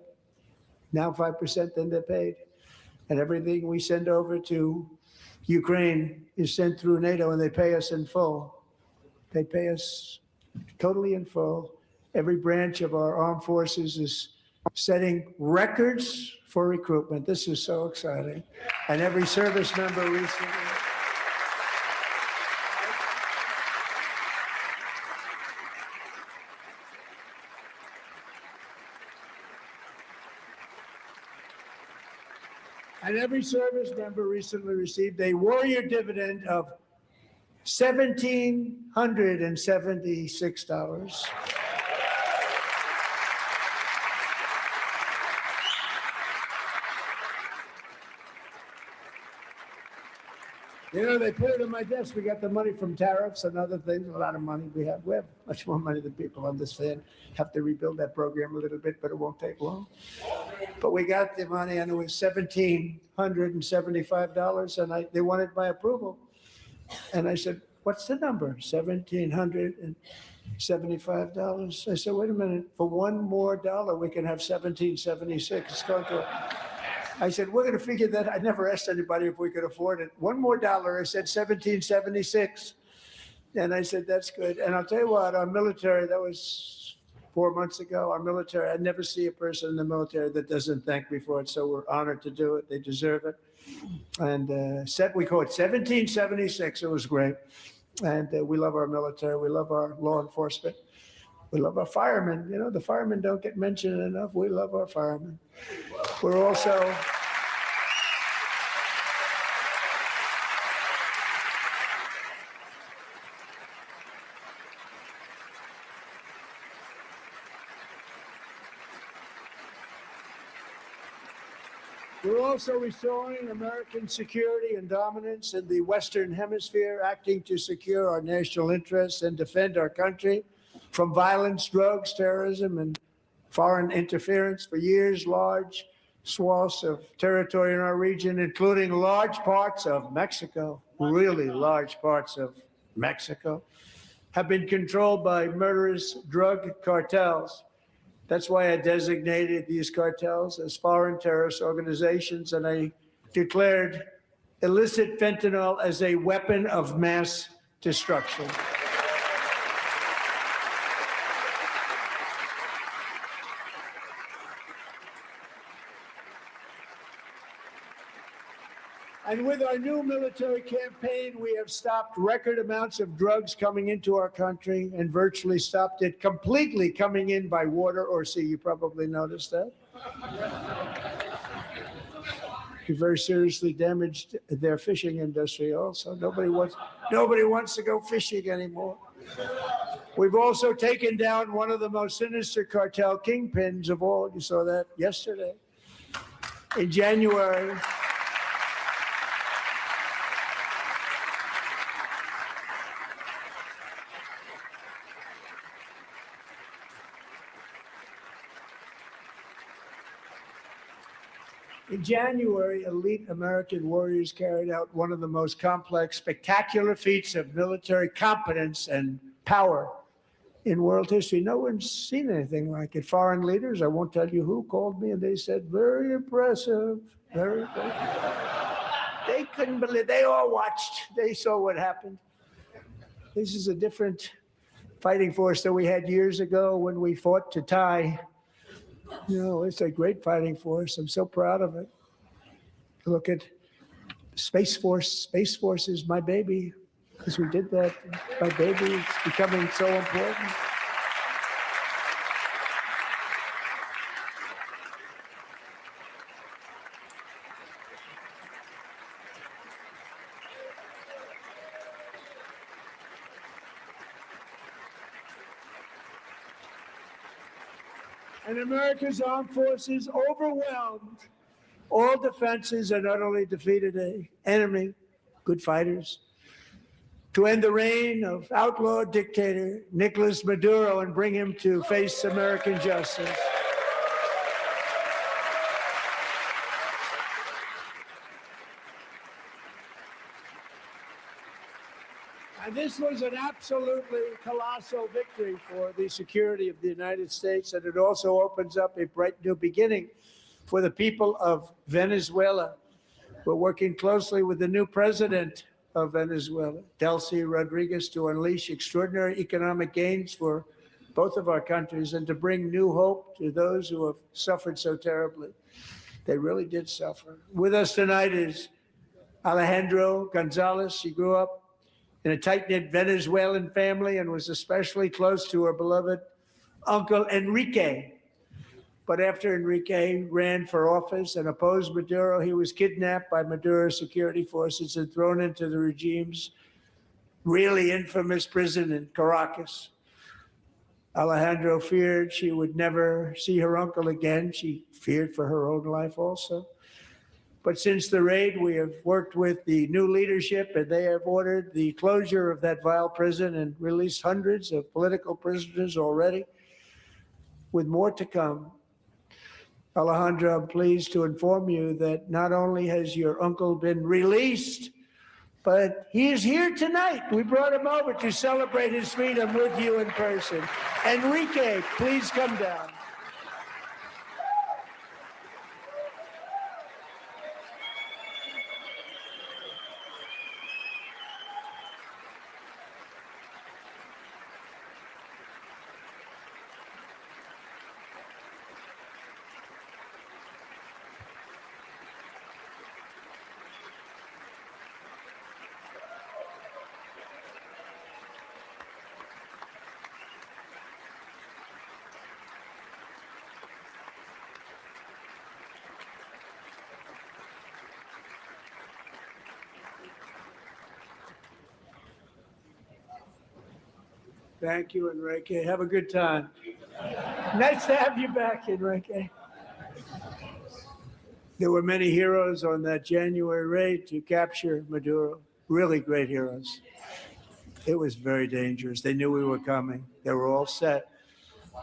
Now 5%, then they're paid. And everything we send over to Ukraine is sent through NATO, and they pay us in full. They pay us totally in full. Every branch of our armed forces is setting records for recruitment. This is so exciting. And every service member recently. And every service member recently received a warrior dividend of $1,776. You know, they put it on my desk. We got the money from tariffs and other things, a lot of money we have. We have much more money than people understand. Have to rebuild that program a little bit, but it won't take long. But we got the money, and it was $1,775, and they wanted my approval. And I said, what's the number? $1,775. I said, wait a minute, for one more dollar, we can have $1,776. It's going to. I said, we're going to figure that. I never asked anybody if we could afford it. One more dollar, I said $1,776. And I said, that's good. And I'll tell you what, our military, that was 4 months ago, our military, I never see a person in the military that doesn't thank me for it. So we're honored to do it. They deserve it. And we call it 1776. It was great. And we love our military. We love our law enforcement. We love our firemen. You know, the firemen don't get mentioned enough. We love our firemen. We're also restoring American security and dominance in the Western Hemisphere, acting to secure our national interests and defend our country from violence, drugs, terrorism, and foreign interference. For years, large swaths of territory in our region, including large parts of Mexico, really large parts of Mexico, have been controlled by murderous drug cartels. That's why I designated these cartels as foreign terrorist organizations, and I declared illicit fentanyl as a weapon of mass destruction. And with our new military campaign, we have stopped record amounts of drugs coming into our country and virtually stopped it completely coming in by water or sea. You probably noticed that. We very seriously damaged their fishing industry also. Nobody wants to go fishing anymore. We've also taken down one of the most sinister cartel kingpins of all. You saw that yesterday. In January, elite American warriors carried out one of the most complex, spectacular feats of military competence and power in world history. No one's seen anything like it. Foreign leaders, I won't tell you who, called me and they said, very impressive, very impressive. They couldn't believe, they all watched, they saw what happened. This is a different fighting force that we had years ago when we fought to tie. You know, it's a great fighting force. I'm so proud of it. Look at Space Force. Space Force is my baby because we did that. My baby is becoming so important. And America's armed forces overwhelmed all defenses and utterly defeated an enemy, good fighters, to end the reign of outlaw dictator Nicolas Maduro and bring him to face American justice. And this was an absolutely colossal victory for the security of the United States, and it also opens up a bright new beginning for the people of Venezuela. We're working closely with the new president of Venezuela, Delcy Rodriguez, to unleash extraordinary economic gains for both of our countries and to bring new hope to those who have suffered so terribly. They really did suffer. With us tonight is Alejandro Gonzalez. She grew up in a tight-knit Venezuelan family and was especially close to her beloved uncle Enrique. But after Enrique ran for office and opposed Maduro, he was kidnapped by Maduro's security forces and thrown into the regime's really infamous prison in Caracas. Alejandro feared she would never see her uncle again. She feared for her own life also. But since the raid, we have worked with the new leadership, and they have ordered the closure of that vile prison and released hundreds of political prisoners already, with more to come. Alejandro, I'm pleased to inform you that not only has your uncle been released, but he is here tonight. We brought him over to celebrate his freedom with you in person. Enrique, please come down. Thank you, Enrique. Have a good time. Nice to have you back, Enrique. There were many heroes on that January raid to capture Maduro, really great heroes. It was very dangerous. They knew we were coming. They were all set.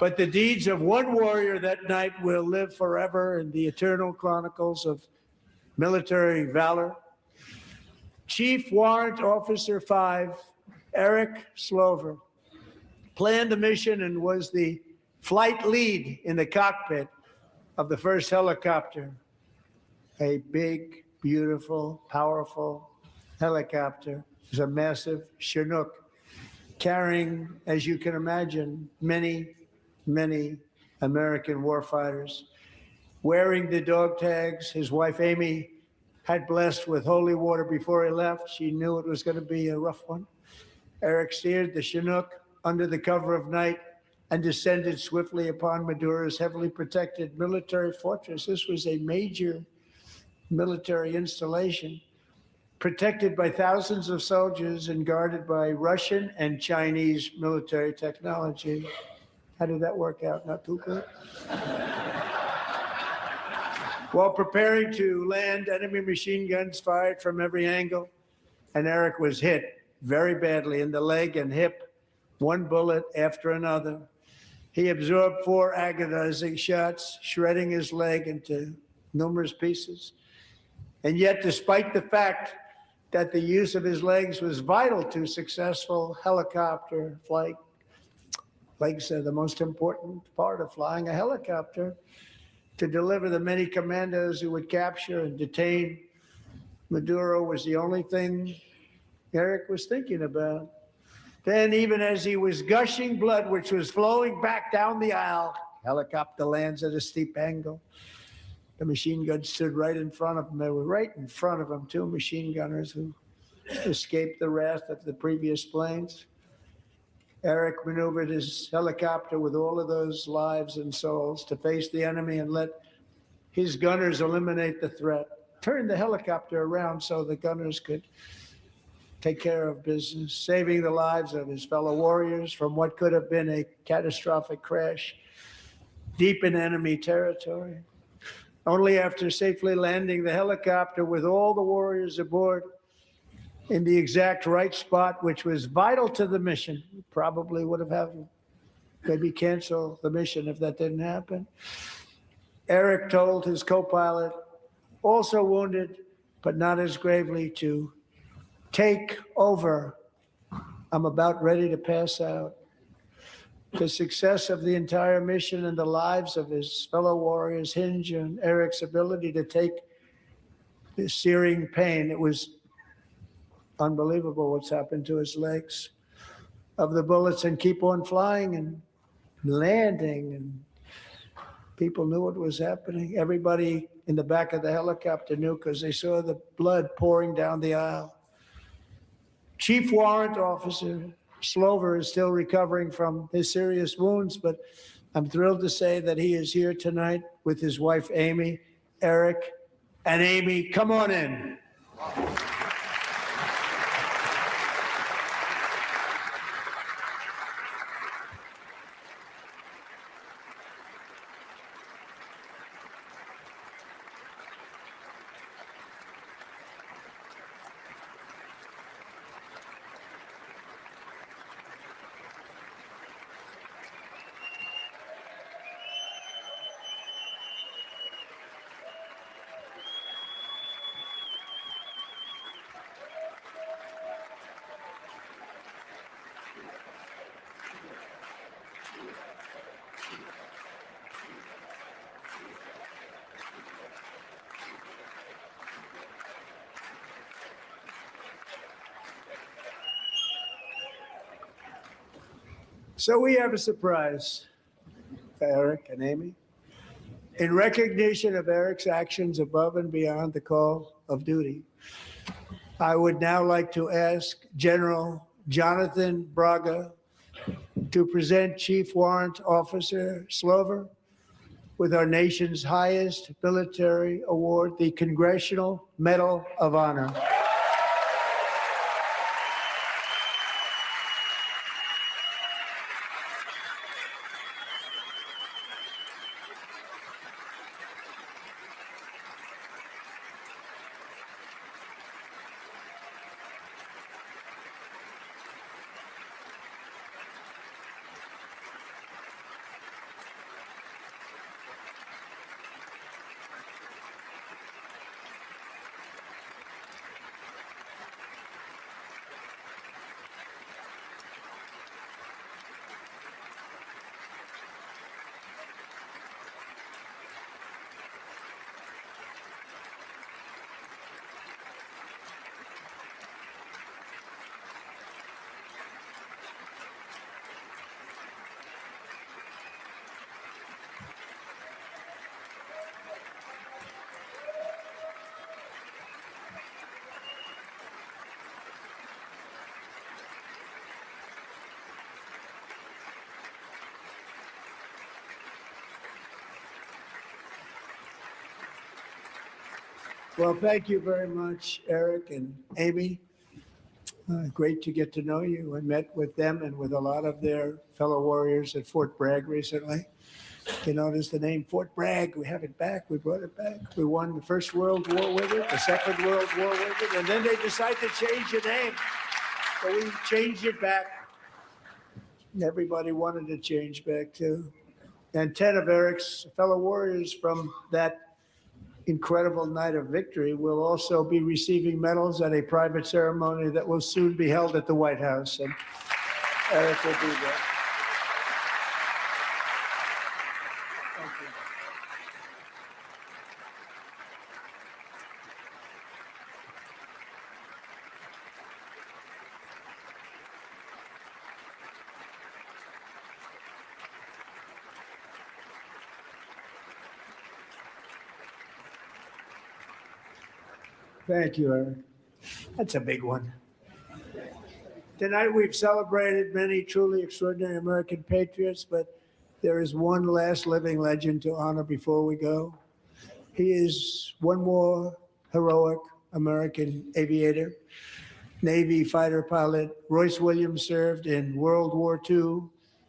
But the deeds of one warrior that night will live forever in the eternal chronicles of military valor. Chief Warrant Officer 5, Eric Slover, planned the mission and was the flight lead in the cockpit of the first helicopter, a big, beautiful, powerful helicopter. It was a massive Chinook carrying, as you can imagine, many, many American warfighters. Wearing the dog tags, his wife Amy had blessed with holy water before he left. She knew it was going to be a rough one. Eric steered the Chinook under the cover of night and descended swiftly upon Maduro's heavily protected military fortress. This was a major military installation, protected by thousands of soldiers and guarded by Russian and Chinese military technology. How did that work out? Not too good. While preparing to land, enemy machine guns fired from every angle, and Eric was hit very badly in the leg and hip, one bullet after another. He absorbed 4 agonizing shots, shredding his leg into numerous pieces. And yet, despite the fact that the use of his legs was vital to successful helicopter flight, legs are the most important part of flying a helicopter, to deliver the many commandos who would capture and detain Maduro was the only thing Eric was thinking about. Then, even as he was gushing blood, which was flowing back down the aisle, helicopter lands at a steep angle. The machine guns stood right in front of him. They were right in front of him, 2 machine gunners who escaped the wrath of the previous planes. Eric maneuvered his helicopter with all of those lives and souls to face the enemy and let his gunners eliminate the threat. Turned the helicopter around so the gunners could take care of business, saving the lives of his fellow warriors from what could have been a catastrophic crash deep in enemy territory. Only after safely landing the helicopter with all the warriors aboard in the exact right spot, which was vital to the mission, probably would have had to maybe cancel the mission if that didn't happen. Eric told his co-pilot, also wounded, but not as gravely, to take over. I'm about ready to pass out. The success of the entire mission and the lives of his fellow warriors hinge on Eric's ability to take this searing pain. It was unbelievable what's happened to his legs of the bullets and keep on flying and landing. And people knew what was happening. Everybody in the back of the helicopter knew because they saw the blood pouring down the aisle. Chief Warrant Officer Slover is still recovering from his serious wounds, but I'm thrilled to say that he is here tonight with his wife, Amy, Eric, and Amy. Come on in. So we have a surprise for Eric and Amy. In recognition of Eric's actions above and beyond the call of duty, I would now like to ask General Jonathan Braga to present Chief Warrant Officer Slover with our nation's highest military award, the Congressional Medal of Honor. Well, thank you very much, Eric and Amy. Great to get to know you. I met with them and with a lot of their fellow warriors at Fort Bragg recently. You notice the name Fort Bragg, we have it back, we brought it back. We won the First World War with it, the Second World War with it, and then they decided to change the name. So we changed it back. Everybody wanted to change back too. And 10 of Eric's fellow warriors from that incredible night of victory will also be receiving medals at a private ceremony that will soon be held at the White House. And Eric will be there. Thank you. Thank you, Eric. That's a big one. Tonight, we've celebrated many truly extraordinary American patriots, but there is one last living legend to honor before we go. He is one more heroic American aviator, Navy fighter pilot. Royce Williams served in World War II,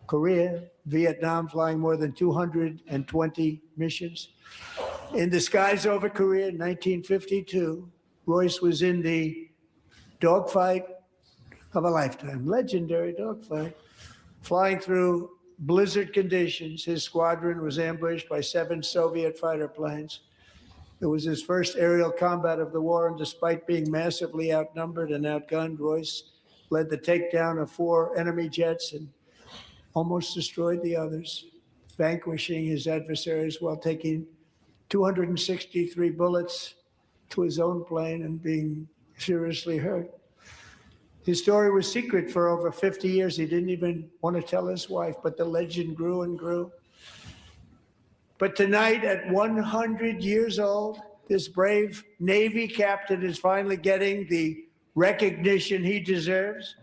Korea, Vietnam, flying more than 220 missions. In the skies over Korea in 1952, Royce was in the dogfight of a lifetime, legendary dogfight. Flying through blizzard conditions, his squadron was ambushed by 7 Soviet fighter planes. It was his first aerial combat of the war, and despite being massively outnumbered and outgunned, Royce led the takedown of 4 enemy jets and almost destroyed the others, vanquishing his adversaries while taking 263 bullets to his own plane and being seriously hurt. His story was secret for over 50 years. He didn't even want to tell his wife, but the legend grew and grew. But tonight, at 100 years old, this brave Navy captain is finally getting the recognition he deserves.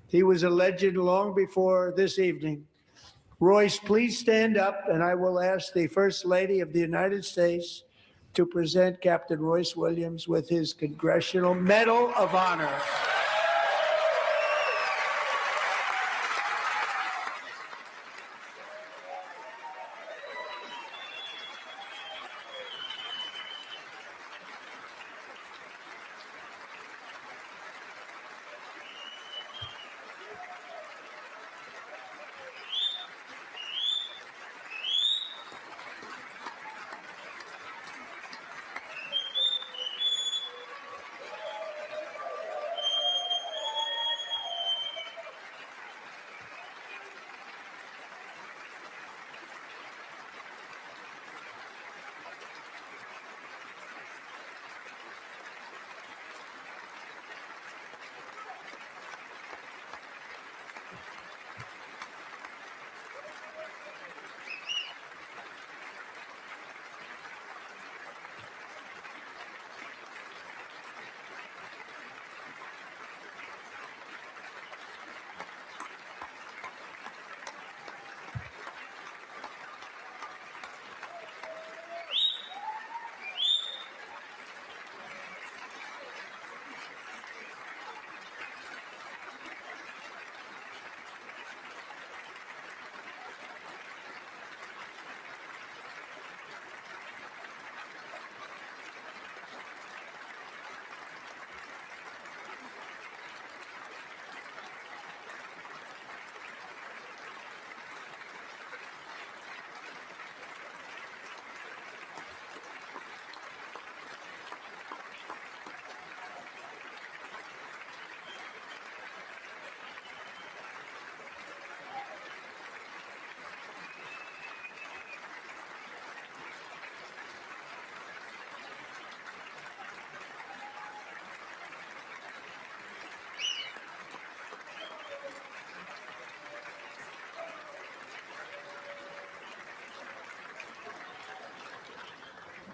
He was a legend long before this evening. Royce, please stand up, and I will ask the First Lady of the United States to present Captain Royce Williams with his Congressional Medal of Honor.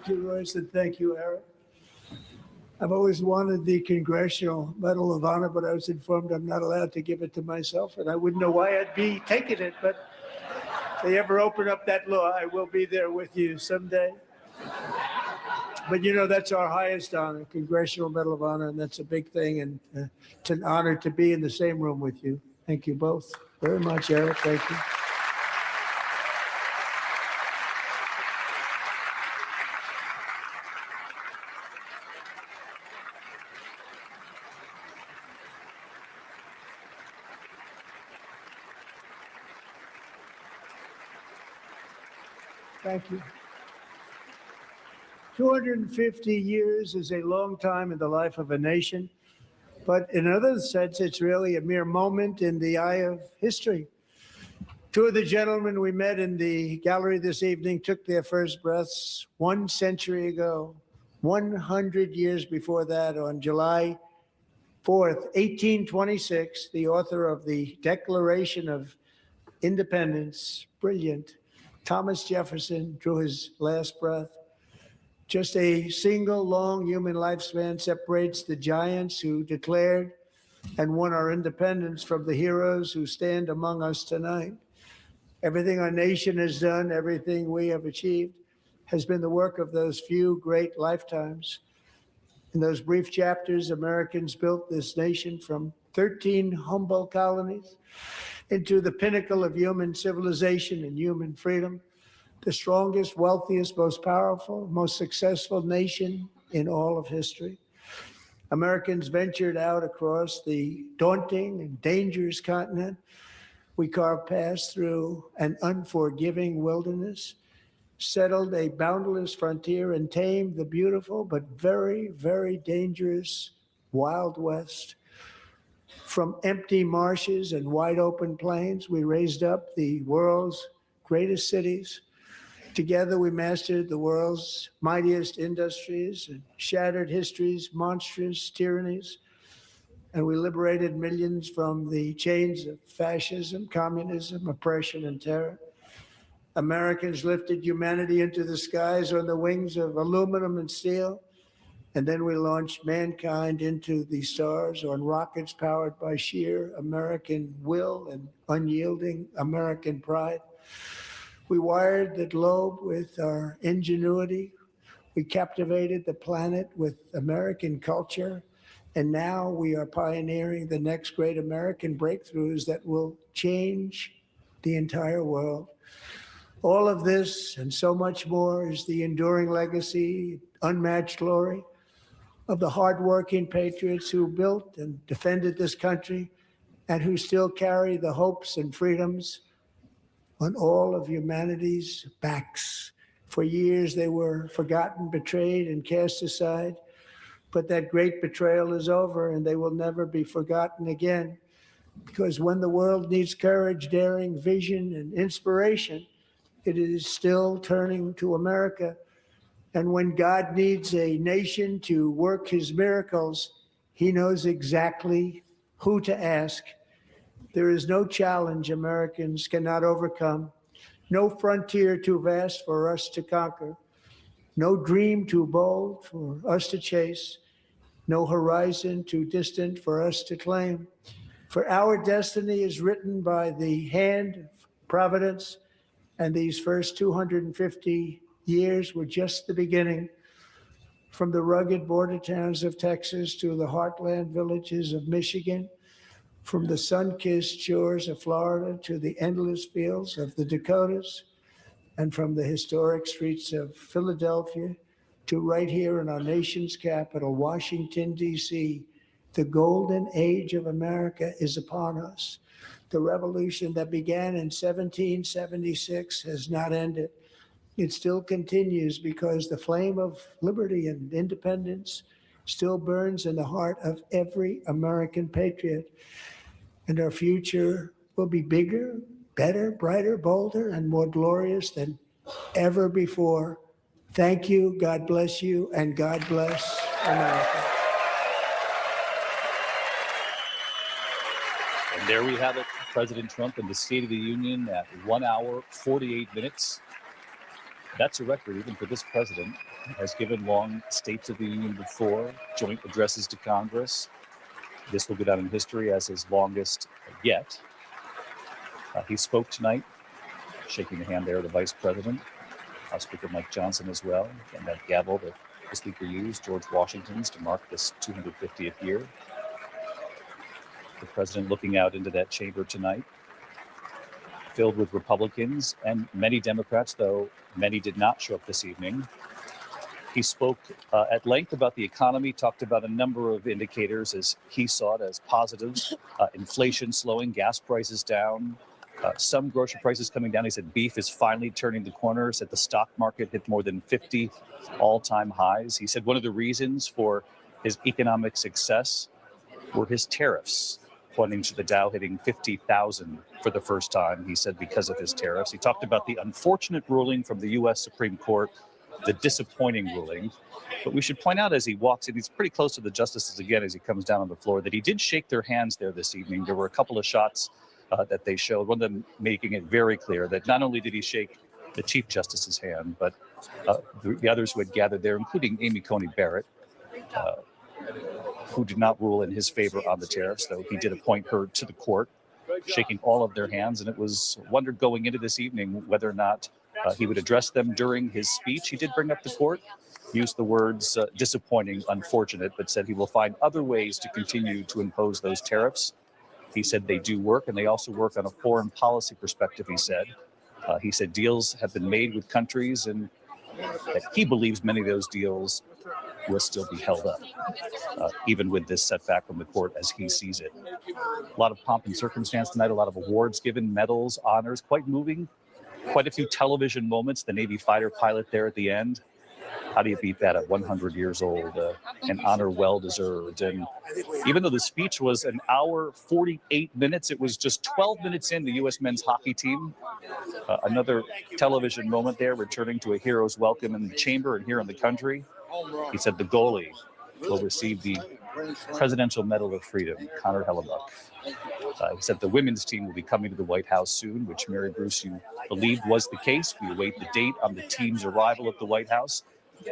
Thank you, Royce, and thank you, Eric. I've always wanted the Congressional Medal of Honor, but I was informed I'm not allowed to give it to myself, and I wouldn't know why I'd be taking it. But if they ever open up that law, I will be there with you someday. But you know, that's our highest honor, Congressional Medal of Honor, and that's a big thing. And it's an honor to be in the same room with you. Thank you both very much, Eric. Thank you. Thank you. 250 years is a long time in the life of a nation, but in another sense, it's really a mere moment in the eye of history. Two of the gentlemen we met in the gallery this evening took their first breaths 1 century ago, 100 years before that, on July 4th, 1826, the author of the Declaration of Independence, brilliant, Thomas Jefferson, drew his last breath. Just a single long human lifespan separates the giants who declared and won our independence from the heroes who stand among us tonight. Everything our nation has done, everything we have achieved, has been the work of those few great lifetimes. In those brief chapters, Americans built this nation from 13 humble colonies into the pinnacle of human civilization and human freedom, the strongest, wealthiest, most powerful, most successful nation in all of history. Americans ventured out across the daunting and dangerous continent. We carved paths through an unforgiving wilderness, settled a boundless frontier, and tamed the beautiful but very, very dangerous Wild West. From empty marshes and wide open plains, we raised up the world's greatest cities. Together, we mastered the world's mightiest industries and shattered history's monstrous tyrannies. And we liberated millions from the chains of fascism, communism, oppression, and terror. Americans lifted humanity into the skies on the wings of aluminum and steel. And then we launched mankind into the stars on rockets powered by sheer American will and unyielding American pride. We wired the globe with our ingenuity. We captivated the planet with American culture. And now we are pioneering the next great American breakthroughs that will change the entire world. All of this and so much more is the enduring legacy, unmatched glory of the hardworking patriots who built and defended this country and who still carry the hopes and freedoms on all of humanity's backs. For years, they were forgotten, betrayed, and cast aside. But that great betrayal is over, and they will never be forgotten again. Because when the world needs courage, daring, vision, and inspiration, it is still turning to America. And when God needs a nation to work his miracles, he knows exactly who to ask. There is no challenge Americans cannot overcome, no frontier too vast for us to conquer, no dream too bold for us to chase, no horizon too distant for us to claim. For our destiny is written by the hand of providence, and these first 250 years were just the beginning. From the rugged border towns of Texas to the heartland villages of Michigan, from the sun-kissed shores of Florida to the endless fields of the Dakotas, and from the historic streets of Philadelphia to right here in our nation's capital, Washington, D.C., the golden age of America is upon us. The revolution that began in 1776 has not ended. It still continues because the flame of liberty and independence still burns in the heart of every American patriot. And our future will be bigger, better, brighter, bolder, and more glorious than ever before. Thank you, God bless you, and God bless America. And there we have it, President Trump in the State of the Union at 1 hour, 48 minutes. That's a record even for this president. Has given long States of the Union before, joint addresses to Congress. This will go down in history as his longest yet. He spoke tonight, shaking the hand there of the Vice President, House Speaker Mike Johnson as well, and that gavel that the Speaker used, George Washington's, to mark this 250th year. The President looking out into that chamber tonight, filled with Republicans and many Democrats, though many did not show up this evening. He spoke at length about the economy, talked about a number of indicators as he saw it as positives. Inflation slowing, gas prices down, some grocery prices coming down. He said beef is finally turning the corner, said the stock market hit more than 50 all-time highs. He said one of the reasons for his economic success were his tariffs, pointing to the Dow hitting 50,000 for the first time, he said, because of his tariffs. He talked about the unfortunate ruling from the U.S. Supreme Court, the disappointing ruling. But we should point out as he walks in, he's pretty close to the justices again as he comes down on the floor, that he did shake their hands there this evening. There were a couple of shots that they showed, one of them making it very clear that not only did he shake the Chief Justice's hand, but the others who had gathered there, including Amy Coney Barrett, who did not rule in his favor on the tariffs, though he did appoint her to the court, shaking all of their hands. And it was wondered going into this evening whether or not he would address them during his speech. He did bring up the court, used the words disappointing, unfortunate, but said he will find other ways to continue to impose those tariffs. He said they do work, and they also work on a foreign policy perspective, he said. He said deals have been made with countries, and that he believes many of those deals will still be held up, even with this setback from the court as he sees it. A lot of pomp and circumstance tonight, a lot of awards given, medals, honors, quite moving. Quite a few television moments, the Navy fighter pilot there at the end. How do you beat that at 100 years old? An honor well-deserved. And even though the speech was an hour, 48 minutes, it was just 12 minutes in the U.S. men's hockey team. Another television moment there, returning to a hero's welcome in the chamber and here in the country. He said the goalie will receive the Presidential Medal of Freedom, Connor Hellebuck. He said the women's team will be coming to the White House soon, which Mary Bruce, you believed was the case. We await the date on the team's arrival at the White House.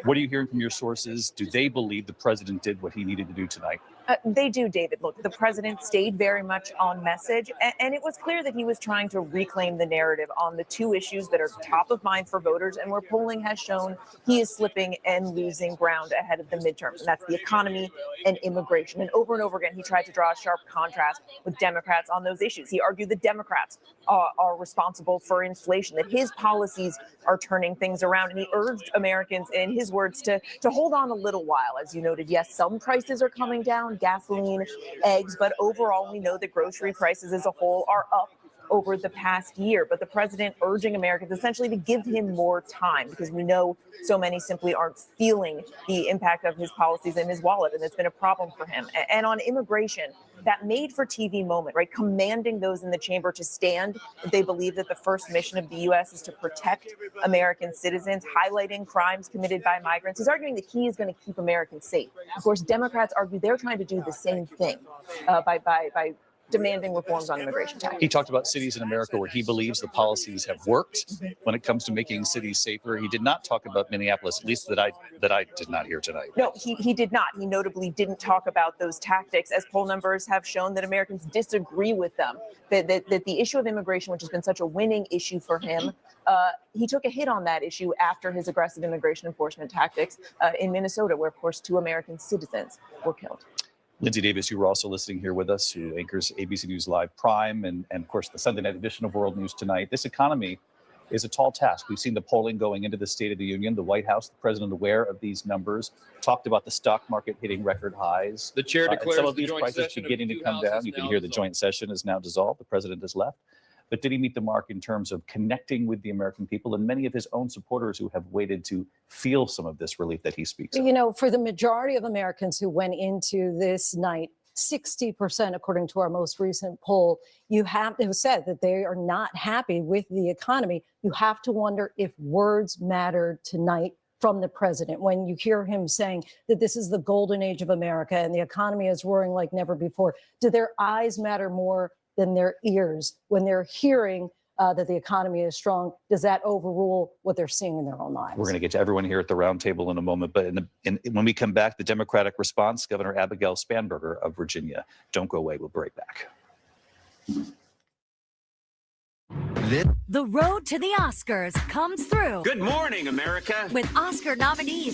What are you hearing from your sources? Do they believe the president did what he needed to do tonight? They do, David. Look, the president stayed very much on message, and it was clear that he was trying to reclaim the narrative on the two issues that are top of mind for voters and where polling has shown he is slipping and losing ground ahead of the midterms, and that's the economy and immigration. And over again, he tried to draw a sharp contrast with Democrats on those issues. He argued that Democrats are responsible for inflation, that his policies are turning things around, and he urged Americans, in his words, to hold on a little while. As you noted, yes, some prices are coming down, gasoline, eggs, but overall we know that grocery prices as a whole are up over the past year. But the president urging Americans essentially to give him more time, because we know so many simply aren't feeling the impact of his policies in his wallet, and it's been a problem for him. And on immigration, that made for TV moment, right? Commanding those in the chamber to stand. They believe that the first mission of the U.S. is to protect American citizens, highlighting crimes committed by migrants. He's arguing that he is going to keep Americans safe. Of course, Democrats argue they're trying to do the same thing by demanding reforms on immigration tax. He talked about cities in America where he believes the policies have worked when it comes to making cities safer. He did not talk about Minneapolis, at least that I did not hear tonight. No, he did not. He notably didn't talk about those tactics, as poll numbers have shown that Americans disagree with them. That the issue of immigration, which has been such a winning issue for him, he took a hit on that issue after his aggressive immigration enforcement tactics in Minnesota, where, of course, 2 American citizens were killed. Lindsay Davis, you were also listening here with us, who anchors ABC News Live Prime and of course, the Sunday night edition of World News Tonight. This economy is a tall task. We've seen the polling going into the State of the Union. The White House, the president aware of these numbers, talked about the stock market hitting record highs. The chair declares some of the these joint prices session of beginning the to two come down. houses You can now hear the dissolved. joint session is now dissolved. The president has left. But did he meet the mark in terms of connecting with the American people and many of his own supporters who have waited to feel some of this relief that he speaks of? You know, for the majority of Americans who went into this night, 60%, according to our most recent poll, it was said that they are not happy with the economy. You have to wonder if words mattered tonight from the president when you hear him saying that this is the golden age of America and the economy is roaring like never before. Do their eyes matter more than their ears when they're hearing that the economy is strong, does that overrule what they're seeing in their own lives? We're going to get to everyone here at the roundtable in a moment, but when we come back, the Democratic response, Governor Abigail Spanberger of Virginia. Don't go away. We'll be right back. The road to the Oscars comes through Good morning, America. with Oscar nominees